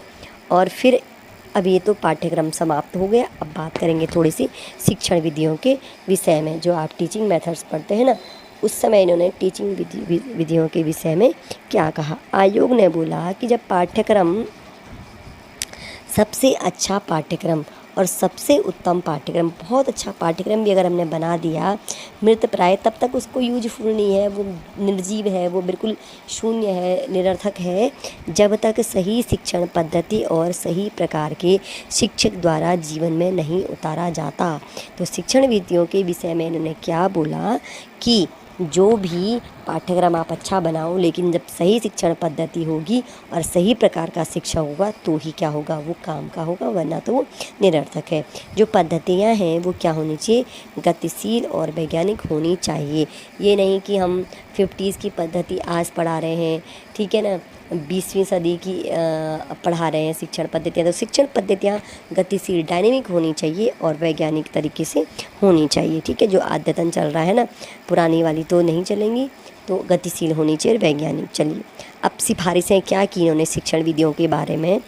और फिर अब ये तो पाठ्यक्रम समाप्त हो गया, अब बात करेंगे थोड़ी सी शिक्षण विधियों के विषय में। जो आप टीचिंग मेथड्स पढ़ते हैं ना, उस समय इन्होंने टीचिंग विधियों के विषय में क्या कहा। आयोग ने बोला कि जब पाठ्यक्रम सबसे अच्छा पाठ्यक्रम और सबसे उत्तम पाठ्यक्रम, बहुत अच्छा पाठ्यक्रम भी अगर हमने बना दिया मृत प्राय, तब तक उसको यूजफुल नहीं है, वो निर्जीव है, वो बिल्कुल शून्य है, निरर्थक है, जब तक सही शिक्षण पद्धति और सही प्रकार के शिक्षक द्वारा जीवन में नहीं उतारा जाता। तो शिक्षण विधियों के विषय में इन्होंने क्या बोला कि जो भी पाठ्यक्रम आप अच्छा बनाओ, लेकिन जब सही शिक्षण पद्धति होगी और सही प्रकार का शिक्षा होगा तो ही क्या होगा, वो काम का होगा, वरना तो वो निरर्थक है। जो पद्धतियाँ हैं वो क्या होनी चाहिए, गतिशील और वैज्ञानिक होनी चाहिए। ये नहीं कि हम 50s की पद्धति आज पढ़ा रहे हैं, ठीक है ना, 20वीं सदी की पढ़ा रहे हैं शिक्षण पद्धतियाँ। तो शिक्षण पद्धतियाँ गतिशील, डायनेमिक होनी चाहिए और वैज्ञानिक तरीके से होनी चाहिए, ठीक है। जो अद्यतन चल रहा है ना, पुरानी वाली तो नहीं चलेंगी, तो गतिशील होनी चाहिए, वैज्ञानिक। चलिए, अब सिफारिशें क्या की इन्होंने शिक्षण विधियों के बारे में।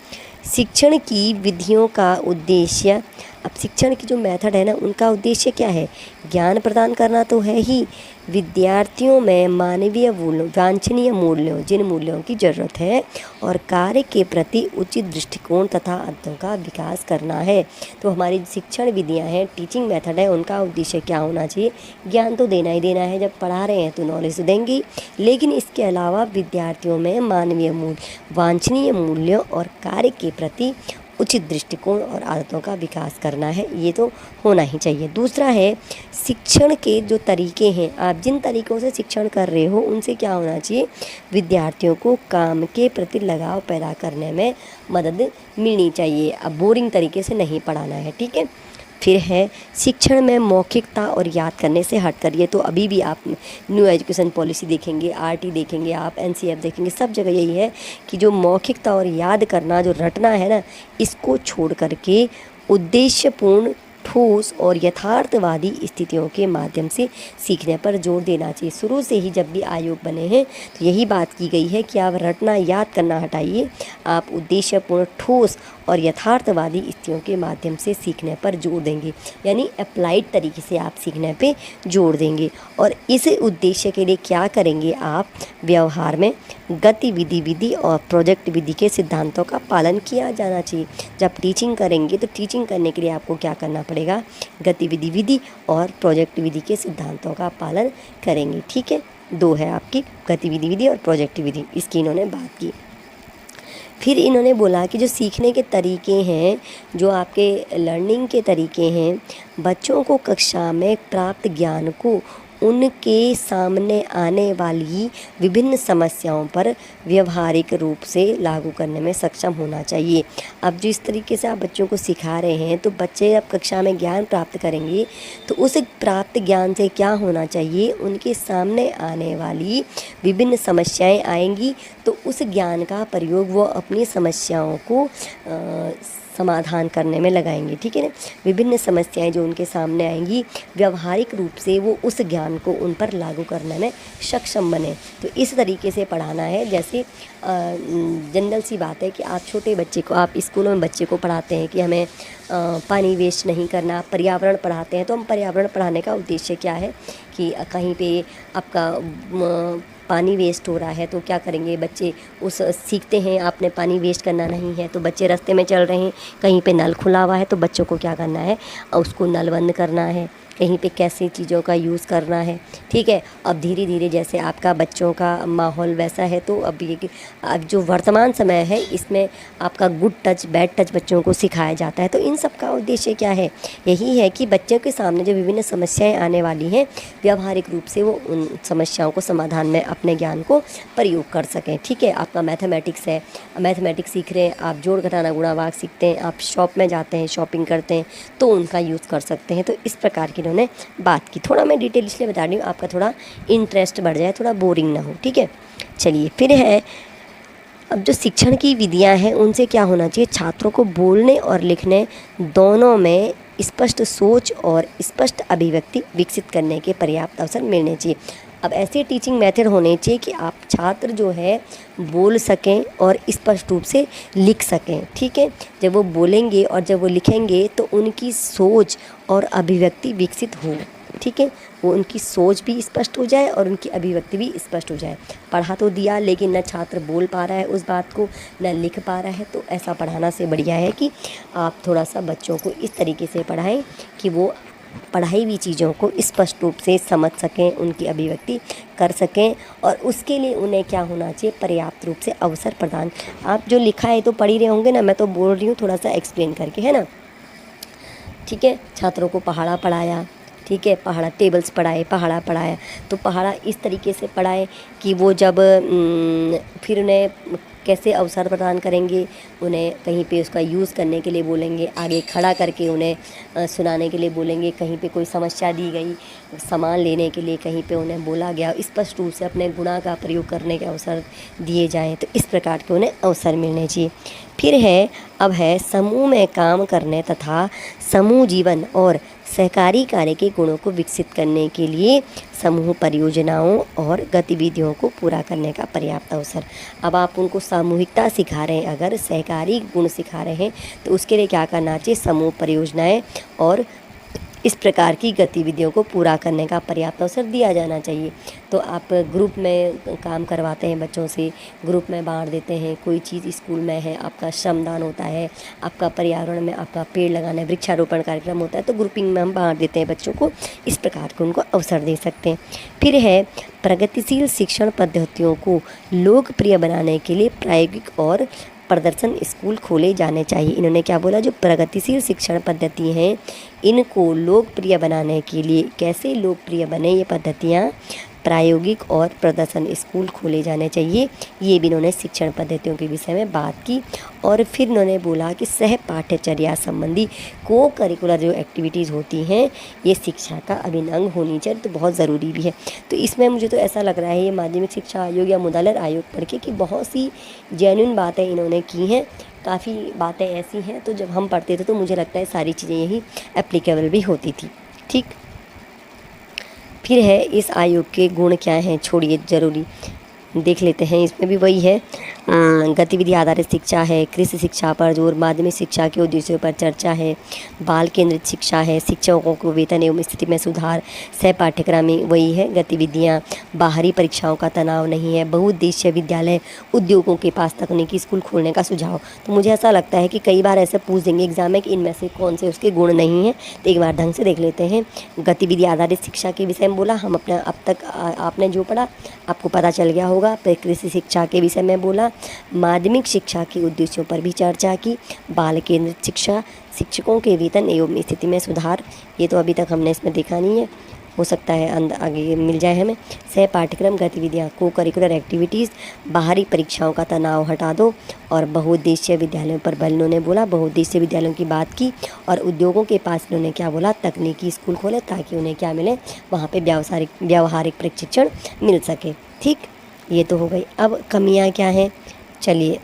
शिक्षण की विधियों का उद्देश्य, अब शिक्षण की जो मेथड है ना, उनका उद्देश्य क्या है, ज्ञान प्रदान करना तो है ही, विद्यार्थियों में मानवीय मूल्यों, वांछनीय मूल्यों, जिन मूल्यों की ज़रूरत है, और कार्य के प्रति उचित दृष्टिकोण तथा आदतों का विकास करना है। तो हमारी शिक्षण विधियां हैं, टीचिंग मेथड है, उनका उद्देश्य क्या होना चाहिए, ज्ञान तो देना ही देना है, जब पढ़ा रहे हैं तो नॉलेज तो देंगे, लेकिन इसके अलावा विद्यार्थियों में मानवीय मूल्य, वांछनीय मूल्यों और कार्य के प्रति उचित दृष्टिकोण और आदतों का विकास करना है, ये तो होना ही चाहिए। दूसरा है शिक्षण के जो तरीके हैं, आप जिन तरीक़ों से शिक्षण कर रहे हो उनसे क्या होना चाहिए, विद्यार्थियों को काम के प्रति लगाव पैदा करने में मदद मिलनी चाहिए। अब बोरिंग तरीके से नहीं पढ़ाना है, ठीक है। फिर है शिक्षण में मौखिकता और याद करने से हट कर, ये तो अभी भी आप न्यू एजुकेशन पॉलिसी देखेंगे, आरटी देखेंगे, आप एनसीईआरटी देखेंगे, सब जगह यही है कि जो मौखिकता और याद करना, जो रटना है ना, इसको छोड़ करके उद्देश्यपूर्ण, ठोस और यथार्थवादी स्थितियों के माध्यम से सीखने पर जोर देना चाहिए। शुरू से ही जब भी आयोग बने हैं तो यही बात की गई है कि आप रटना याद करना हटाइए, आप उद्देश्यपूर्ण, ठोस और यथार्थवादी स्थितियों के माध्यम से सीखने पर जोर देंगे, यानी अप्लाइड तरीके से आप सीखने पे जोर देंगे। और इस उद्देश्य के लिए क्या करेंगे, आप व्यवहार में गतिविधि विधि और प्रोजेक्ट विधि के सिद्धांतों का पालन किया जाना चाहिए। जब टीचिंग करेंगे तो टीचिंग करने के लिए आपको क्या करना पड़ेगा। गतिविधि विधि और प्रोजेक्ट विधि के सिद्धांतों का पालन करेंगे। ठीक है, 2 है आपकी गतिविधि विधि और प्रोजेक्ट विधि, इसकी इन्होंने बात की। फिर इन्होंने बोला कि जो सीखने के तरीके हैं, जो आपके लर्निंग के तरीके हैं, बच्चों को कक्षा में प्राप्त ज्ञान को उनके सामने आने वाली विभिन्न समस्याओं पर व्यवहारिक रूप से लागू करने में सक्षम होना चाहिए। अब जिस तरीके से आप बच्चों को सिखा रहे हैं, तो बच्चे अब कक्षा में ज्ञान प्राप्त करेंगे तो उस प्राप्त ज्ञान से क्या होना चाहिए, उनके सामने आने वाली विभिन्न समस्याएं आएंगी तो उस ज्ञान का प्रयोग वो अपनी समस्याओं को समाधान करने में लगाएंगे। ठीक है ना, विभिन्न समस्याएं जो उनके सामने आएंगी व्यवहारिक रूप से वो उस ज्ञान को उन पर लागू करने में सक्षम बने। तो इस तरीके से पढ़ाना है। जैसे जनरल सी बात है कि आप छोटे बच्चे को, आप स्कूलों में बच्चे को पढ़ाते हैं कि हमें पानी वेस्ट नहीं करना, पर्यावरण पढ़ाते हैं। तो हम पर्यावरण पढ़ाने का उद्देश्य क्या है कि कहीं पे आपका पानी वेस्ट हो रहा है तो क्या करेंगे बच्चे, उस सीखते हैं आपने पानी वेस्ट करना नहीं है। तो बच्चे रास्ते में चल रहे हैं, कहीं पे नल खुला हुआ है तो बच्चों को क्या करना है, उसको नल बंद करना है। कहीं पे कैसी चीज़ों का यूज़ करना है। ठीक है, अब धीरे धीरे जैसे आपका बच्चों का माहौल वैसा है तो अब ये अब जो वर्तमान समय है इसमें आपका गुड टच बैड टच बच्चों को सिखाया जाता है। तो इन सब का उद्देश्य क्या है, यही है कि बच्चों के सामने जो विभिन्न समस्याएं आने वाली हैं व्यावहारिक रूप से वो उन समस्याओं को समाधान में अपने ज्ञान को प्रयोग कर सकें। ठीक है, आपका मैथमेटिक्स है, मैथमेटिक्स सीख रहे हैं, आप जोड़ घटाना गुणा भाग सीखते हैं, आप शॉप में जाते हैं शॉपिंग करते हैं तो उनका यूज़ कर सकते हैं। तो इस प्रकार की इन्होंने बात की। थोड़ा मैं डिटेल इसलिए बता रही हूँ आपका थोड़ा इंटरेस्ट बढ़ जाए, थोड़ा बोरिंग ना हो। ठीक है, चलिए फिर है अब जो शिक्षण की विधियाँ हैं उनसे क्या होना चाहिए, छात्रों को बोलने और लिखने दोनों में स्पष्ट सोच और स्पष्ट अभिव्यक्ति विकसित करने के पर्याप्त अवसर मिलने चाहिए। अब ऐसे टीचिंग मेथड होने चाहिए कि आप छात्र जो है बोल सकें और स्पष्ट रूप से लिख सकें। ठीक है, जब वो बोलेंगे और जब वो लिखेंगे तो उनकी सोच और अभिव्यक्ति विकसित हो। ठीक है, वो उनकी सोच भी स्पष्ट हो जाए और उनकी अभिव्यक्ति भी स्पष्ट हो जाए। पढ़ा तो दिया लेकिन न छात्र बोल पा रहा है उस बात को, न लिख पा रहा है, तो ऐसा पढ़ाना से बढ़िया है कि आप थोड़ा सा बच्चों को इस तरीके से पढ़ाएं कि वो पढ़ाई हुई चीज़ों को स्पष्ट रूप से समझ सकें, उनकी अभिव्यक्ति कर सकें और उसके लिए उन्हें क्या होना चाहिए, पर्याप्त रूप से अवसर प्रदान। आप जो लिखा है तो पढ़ ही रहे होंगे ना, मैं तो बोल रही हूँ थोड़ा सा एक्सप्लेन करके, है ना। ठीक है, छात्रों को पहाड़ा पढ़ाया, ठीक है, पहाड़ा टेबल्स पढ़ाए, पहाड़ा पढ़ाया, तो पहाड़ा इस तरीके से पढ़ाए कि वो जब फिर उन्हें कैसे अवसर प्रदान करेंगे, उन्हें कहीं पे उसका यूज़ करने के लिए बोलेंगे, आगे खड़ा करके उन्हें सुनाने के लिए बोलेंगे, कहीं पे कोई समस्या दी गई सामान लेने के लिए कहीं पे उन्हें बोला गया, स्पष्ट रूप से अपने गुणा का प्रयोग करने के अवसर दिए जाएं। तो इस प्रकार के उन्हें अवसर मिलने चाहिए। फिर है अब है समूह में काम करने तथा समूह जीवन और सहकारी कार्य के गुणों को विकसित करने के लिए समूह परियोजनाओं और गतिविधियों को पूरा करने का पर्याप्त अवसर। अब आप उनको सामूहिकता सिखा रहे हैं, अगर सहकारी गुण सिखा रहे हैं तो उसके लिए क्या करना चाहिए, समूह परियोजनाएं और इस प्रकार की गतिविधियों को पूरा करने का पर्याप्त अवसर दिया जाना चाहिए। तो आप ग्रुप में काम करवाते हैं बच्चों से, ग्रुप में बांट देते हैं, कोई चीज़ स्कूल में है, आपका श्रमदान होता है, आपका पर्यावरण में आपका पेड़ लगाना, वृक्षारोपण कार्यक्रम होता है, तो ग्रुपिंग में हम बांट देते हैं बच्चों को, इस प्रकार के उनको अवसर दे सकते हैं। फिर है प्रगतिशील शिक्षण पद्धतियों को लोकप्रिय बनाने के लिए प्रायोगिक और प्रदर्शन स्कूल खोले जाने चाहिए। इन्होंने क्या बोला, जो प्रगतिशील शिक्षण पद्धति हैं इनको लोकप्रिय बनाने के लिए, कैसे लोकप्रिय बने ये पद्धतियाँ, प्रायोगिक और प्रदर्शन स्कूल खोले जाने चाहिए। ये भी इन्होंने शिक्षण पद्धतियों के विषय में बात की। और फिर इन्होंने बोला कि सह पाठ्यचर्या संबंधी को करिकुलर जो एक्टिविटीज़ होती हैं ये शिक्षा का अभिन्न अंग होनी चाहिए, तो बहुत ज़रूरी भी है। तो इसमें मुझे तो ऐसा लग रहा है ये माध्यमिक शिक्षा आयोग या मुदालर आयोग पढ़ के कि बहुत सी जेन्युइन बातें इन्होंने की हैं, काफ़ी बातें ऐसी हैं तो जब हम पढ़ते थे तो मुझे लगता है सारी चीज़ें यही एप्लीकेबल भी होती थी। ठीक, फिर है इस आयोग के गुण क्या हैं, छोड़िए ज़रूरी देख लेते हैं, इसमें भी वही है। गतिविधि आधारित शिक्षा है, कृषि शिक्षा पर जोर, माध्यमिक शिक्षा के उद्देश्यों पर चर्चा है, बाल केंद्रित शिक्षा है, शिक्षकों को वेतन एवं स्थिति में सुधार, सह पाठ्यक्रमी वही है गतिविधियाँ, बाहरी परीक्षाओं का तनाव नहीं है, बहुउद्देशीय विद्यालय, उद्योगों के पास तकनीकी स्कूल खोलने का सुझाव। तो मुझे ऐसा लगता है कि कई बार ऐसे पूछ देंगे एग्जाम में कि इनमें से कौन से उसके गुण नहीं हैं, तो एक बार ढंग से देख लेते हैं। गतिविधि आधारित शिक्षा के विषय में बोला, हम अपना अब तक आपने जो पढ़ा आपको पता चल गया होगा। फिर कृषि शिक्षा के विषय में बोला, माध्यमिक शिक्षा के उद्देश्यों पर भी चर्चा की, बाल केंद्रित शिक्षा, शिक्षकों के वेतन एवं स्थिति में सुधार, ये तो अभी तक हमने इसमें देखा नहीं है, हो सकता है आगे मिल जाए हमें। सह पाठ्यक्रम गतिविधियाँ, को करिकुलर एक्टिविटीज़, बाहरी परीक्षाओं का तनाव हटा दो, और बहुउद्देशीय विद्यालयों पर बल इन्होंने बोला, बहुउद्देशीय विद्यालयों की बात की, और उद्योगों के पास इन्होंने क्या बोला, तकनीकी स्कूल खोले ताकि उन्हें क्या मिले, वहाँ पे व्यावहारिक प्रशिक्षण मिल सके। ठीक, ये तो हो गई। अब कमियाँ क्या हैं, चलिए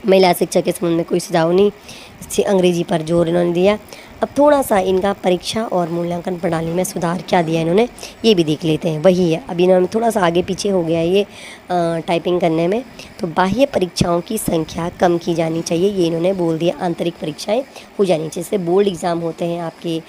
महिला शिक्षा के संबंध में कोई सुझाव नहीं, अंग्रेजी पर जोर इन्होंने दिया। अब थोड़ा सा इनका परीक्षा और मूल्यांकन प्रणाली में सुधार क्या दिया इन्होंने, ये भी देख लेते हैं। वही है, अभी इन्होंने थोड़ा सा आगे पीछे हो गया है ये टाइपिंग करने में। तो बाह्य परीक्षाओं की संख्या कम की जानी चाहिए, ये इन्होंने बोल दिया। आंतरिक परीक्षाएं हो जानी चाहिए, जैसे बोर्ड एग्ज़ाम होते हैं आपके,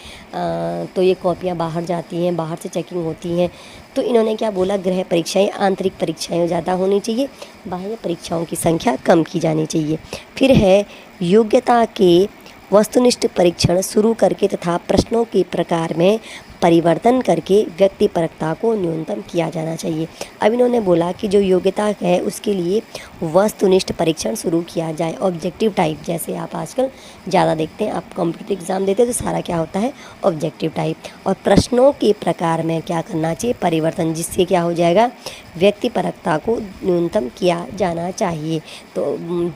तो ये कॉपियाँ बाहर जाती हैं, बाहर से चेकिंग होती हैं। तो इन्होंने क्या बोला, गृह परीक्षाएं, आंतरिक परीक्षाएं ज़्यादा होनी चाहिए, बाह्य परीक्षाओं की संख्या कम की जानी चाहिए। फिर है योग्यता के वस्तुनिष्ठ परीक्षण शुरू करके तथा प्रश्नों के प्रकार में परिवर्तन करके व्यक्तिपरकता को न्यूनतम किया जाना चाहिए। अब इन्होंने बोला कि जो योग्यता है उसके लिए वस्तुनिष्ठ परीक्षण शुरू किया जाए, ऑब्जेक्टिव टाइप, जैसे आप आजकल ज़्यादा देखते हैं, आप कॉम्पिटिटिव एग्ज़ाम देते हैं तो सारा क्या होता है, ऑब्जेक्टिव टाइप। और प्रश्नों के प्रकार में क्या करना चाहिए, परिवर्तन, जिससे क्या हो जाएगा, व्यक्तिपरकता को न्यूनतम किया जाना चाहिए। तो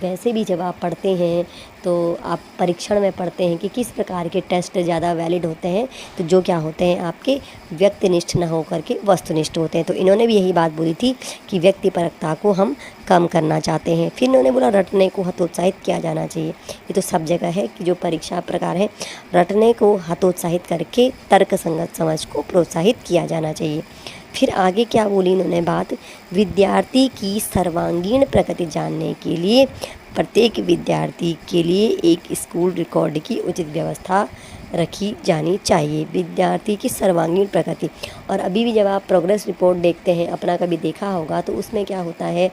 वैसे भी जब आप पढ़ते हैं तो आप परीक्षण में पढ़ते हैं कि किस प्रकार के टेस्ट ज़्यादा वैलिड होते हैं, तो जो क्या होते हैं आपके व्यक्तिनिष्ठ न होकर के वस्तुनिष्ठ होते हैं। तो इन्होंने भी यही बात बोली थी कि व्यक्तिपरकता को हम कम करना चाहते हैं। फिर इन्होंने बोला रटने को हतोत्साहित किया जाना चाहिए। ये तो सब जगह है कि जो परीक्षा प्रकार है, रटने को हतोत्साहित करके तर्क संगत समझ को प्रोत्साहित किया जाना चाहिए। फिर आगे क्या बोली इन्होंने बात, विद्यार्थी की सर्वांगीण प्रगति जानने के लिए प्रत्येक विद्यार्थी के लिए एक स्कूल रिकॉर्ड की उचित व्यवस्था रखी जानी चाहिए। विद्यार्थी की सर्वांगीण प्रगति, और अभी भी जब आप प्रोग्रेस रिपोर्ट देखते हैं, अपना कभी देखा होगा, तो उसमें क्या होता है,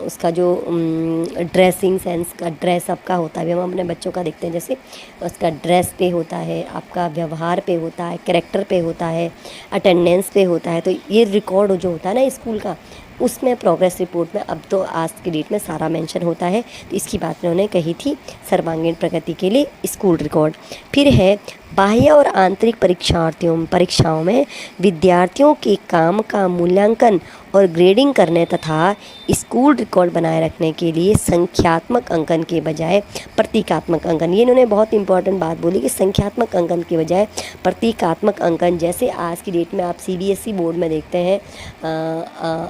उसका जो ड्रेसिंग सेंस का, ड्रेस अप का होता है, हम अपने बच्चों का देखते हैं, जैसे उसका ड्रेस पे होता है, आपका व्यवहार पे होता है, कैरेक्टर पे होता है, अटेंडेंस पे होता है। तो ये रिकॉर्ड जो होता है ना स्कूल का, उसमें प्रोग्रेस रिपोर्ट में अब तो आज की डेट में सारा मेंशन होता है। तो इसकी बात उन्होंने कही थी, सर्वांगीण प्रगति के लिए स्कूल रिकॉर्ड। फिर है बाह्य और आंतरिक परीक्षाओं में विद्यार्थियों के काम का मूल्यांकन और ग्रेडिंग करने तथा स्कूल रिकॉर्ड बनाए रखने के लिए संख्यात्मक अंकन के बजाय प्रतीकात्मक अंकन, ये इन्होंने बहुत इंपॉर्टेंट बात बोली कि संख्यात्मक अंकन के बजाय प्रतीकात्मक अंकन। जैसे आज की डेट में आप CBSE बोर्ड में देखते हैं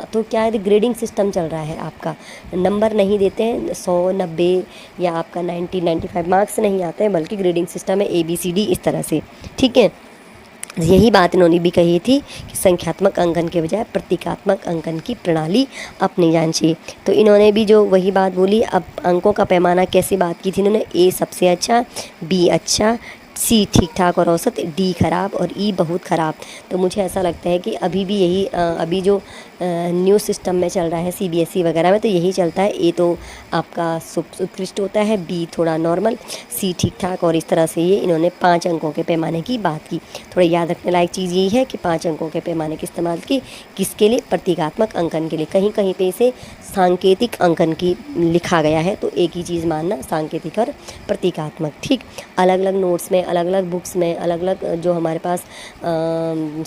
तो क्या है, ग्रेडिंग सिस्टम चल रहा है, आपका नंबर नहीं देते हैं 100, 90 या आपका 90, 95 मार्क्स नहीं आते हैं, बल्कि ग्रेडिंग सिस्टम है ABCD इस तरह से। ठीक है, यही बात इन्होंने भी कही थी कि संख्यात्मक अंकन के बजाय प्रतीकात्मक अंकन की प्रणाली अपनी जानी चाहिए। तो इन्होंने भी जो वही बात बोली। अब अंकों का पैमाना कैसी बात की थी इन्होंने, A सबसे अच्छा, B अच्छा, C ठीक ठाक और औसत, D खराब और E बहुत ख़राब। तो मुझे ऐसा लगता है कि अभी भी यही अभी जो न्यू सिस्टम में चल रहा है CBSE वगैरह में, तो यही चलता है। A तो आपका उत्कृष्ट होता है, B थोड़ा नॉर्मल, C ठीक ठाक, और इस तरह से ये इन्होंने 5 अंकों के पैमाने की बात की। थोड़ा याद रखने लायक चीज़ यही है कि 5 अंकों के पैमाने की इस्तेमाल की किसके लिए, प्रतीकात्मक अंकन के लिए। कहीं कहीं पे इसे सांकेतिक अंकन की लिखा गया है, तो एक ही चीज़ मानना, सांकेतिक और प्रतीकात्मक। ठीक, अलग अलग नोट्स में, अलग अलग बुक्स में, अलग अलग जो हमारे पास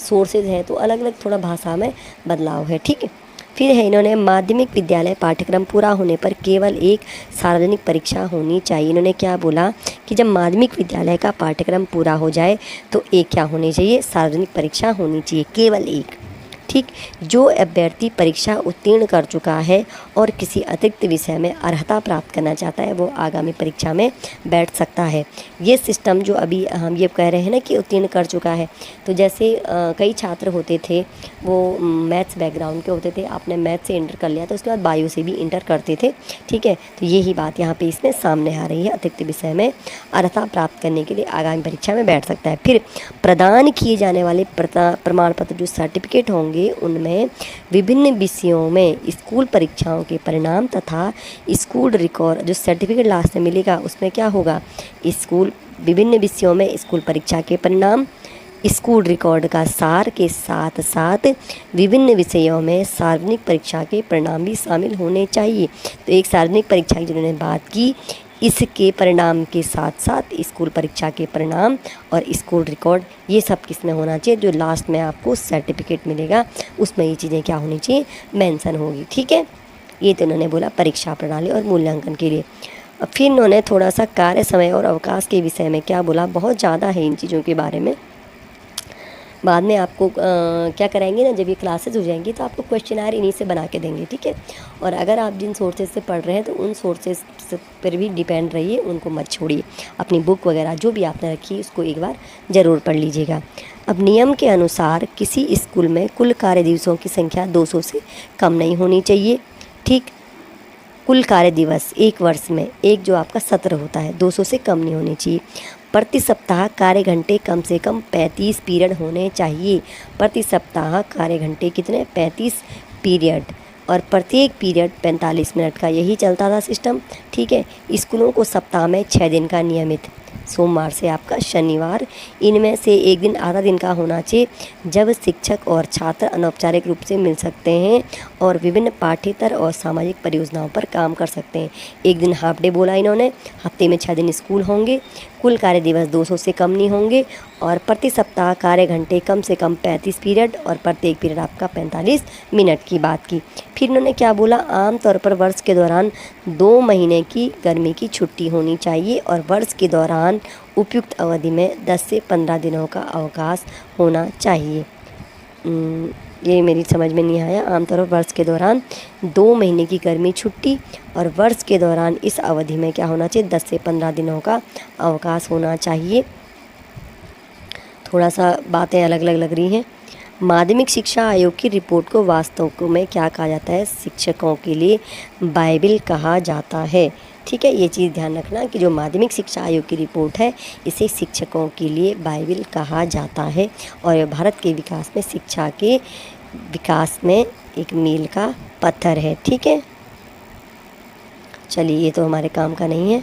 सोर्सेज हैं, तो अलग अलग थोड़ा भाषा में बदलाव है। ठीक है, फिर है इन्होंने माध्यमिक विद्यालय पाठ्यक्रम पूरा होने पर केवल एक सार्वजनिक परीक्षा होनी चाहिए। इन्होंने क्या बोला कि जब माध्यमिक विद्यालय का पाठ्यक्रम पूरा हो जाए तो एक क्या होनी चाहिए, सार्वजनिक परीक्षा होनी चाहिए, केवल एक। ठीक, जो अभ्यर्थी परीक्षा उत्तीर्ण कर चुका है और किसी अतिरिक्त विषय में अर्हता प्राप्त करना चाहता है वो आगामी परीक्षा में बैठ सकता है। ये सिस्टम जो अभी हम ये कह रहे हैं ना कि उत्तीर्ण कर चुका है, तो जैसे कई छात्र होते थे वो मैथ्स बैकग्राउंड के होते थे, आपने मैथ से इंटर कर लिया तो उसके बाद बायो से भी इंटर करते थे। ठीक है, तो यही बात यहाँ पे इसमें सामने आ रही है, अतिरिक्त विषय में अर्हता प्राप्त करने के लिए आगामी परीक्षा में बैठ सकता है। फिर प्रदान किए जाने वाले प्रमाण पत्र जो सर्टिफिकेट होंगे उनमें विभिन्न विषयों में स्कूल परीक्षाओं के परिणाम तथा स्कूल रिकॉर्ड, जो सर्टिफिकेट लास्ट में मिलेगा उसमें क्या होगा, स्कूल विभिन्न विषयों में स्कूल परीक्षा के परिणाम, स्कूल रिकॉर्ड का सार के साथ साथ विभिन्न विषयों में सार्वजनिक परीक्षा के परिणाम भी शामिल होने चाहिए। तो एक सार्वजनिक परीक्षा की जिन्होंने बात की, इसके परिणाम के साथ साथ स्कूल परीक्षा के परिणाम और स्कूल रिकॉर्ड, ये सब किस में होना चाहिए, जो लास्ट में आपको सर्टिफिकेट मिलेगा उसमें ये चीज़ें क्या होनी चाहिए, मेंशन होगी। ठीक है, ये तो उन्होंने बोला परीक्षा प्रणाली और मूल्यांकन के लिए। अब फिर इन्होंने थोड़ा सा कार्य समय और अवकाश के विषय में क्या बोला, बहुत ज़्यादा है इन चीज़ों के बारे में। बाद में आपको क्या कराएंगे ना, जब ये क्लासेस हो जाएंगी तो आपको क्वेश्चनर इन्हीं से बना के देंगे। ठीक है, और अगर आप जिन सोर्सेज से पढ़ रहे हैं तो उन सोर्सेज पर भी डिपेंड रहिए, उनको मत छोड़िए। अपनी बुक वगैरह जो भी आपने रखी है उसको एक बार ज़रूर पढ़ लीजिएगा। अब नियम के अनुसार किसी स्कूल में कुल कार्य दिवसों की संख्या 200 से कम नहीं होनी चाहिए। ठीक, कुल कार्य दिवस एक वर्ष में एक जो आपका सत्र होता है 200 से कम नहीं होनी चाहिए। प्रति सप्ताह कार्य घंटे कम से कम 35 पीरियड होने चाहिए। प्रति सप्ताह कार्य घंटे कितने, 35 पीरियड, और प्रत्येक पीरियड 45 मिनट का, यही चलता था सिस्टम। ठीक है, स्कूलों को सप्ताह में 6 दिन का नियमित, सोमवार से आपका शनिवार, इनमें से एक दिन आधा दिन का होना चाहिए जब शिक्षक और छात्र अनौपचारिक रूप से मिल सकते हैं और विभिन्न पाठ्येतर और सामाजिक परियोजनाओं पर काम कर सकते हैं। एक दिन हाफ डे बोला इन्होंने, हफ्ते में 6 दिन स्कूल होंगे, कुल कार्य दिवस 200 से कम नहीं होंगे, और प्रति सप्ताह कार्य घंटे कम से कम 35 पीरियड और प्रत्येक पीरियड आपका 45 मिनट की बात की। फिर इन्होंने क्या बोला, आमतौर पर वर्ष के दौरान 2 महीने की गर्मी की छुट्टी होनी चाहिए और वर्ष के दौरान उपयुक्त अवधि में 10 से 15 दिनों का अवकाश होना चाहिए। ये मेरी समझ में नहीं आया। आमतौर पर वर्ष के दौरान 2 महीने की गर्मी छुट्टी और वर्ष के दौरान इस अवधि में क्या होना चाहिए, 10 से 15 दिनों का अवकाश होना चाहिए। थोड़ा सा बातें अलग अलग लग रही हैं। माध्यमिक शिक्षा आयोग की रिपोर्ट को वास्तव में क्या कहा जाता है, शिक्षकों के लिए बाइबिल कहा जाता है। ठीक है, ये चीज़ ध्यान रखना कि जो माध्यमिक शिक्षा आयोग की रिपोर्ट है इसे शिक्षकों के लिए बाइबिल कहा जाता है, और यह भारत के विकास में, शिक्षा के विकास में एक मील का पत्थर है। ठीक है, चलिए ये तो हमारे काम का नहीं है।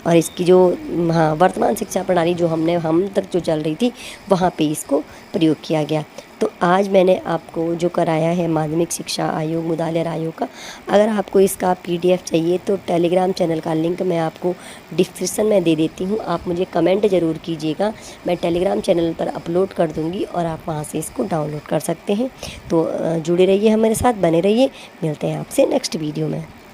और इसकी जो वर्तमान शिक्षा प्रणाली जो हम तक जो चल रही थी वहाँ पे इसको प्रयोग किया गया। तो आज मैंने आपको जो कराया है माध्यमिक शिक्षा आयोग, मुदालियार आयोग का, अगर आपको इसका PDF चाहिए तो टेलीग्राम चैनल का लिंक मैं आपको डिस्क्रिप्शन में दे देती हूँ। आप मुझे कमेंट ज़रूर कीजिएगा, मैं टेलीग्राम चैनल पर अपलोड कर दूँगी और आप वहाँ से इसको डाउनलोड कर सकते हैं। तो जुड़े रहिए, हमारे साथ बने रहिए। मिलते हैं आपसे नेक्स्ट वीडियो में।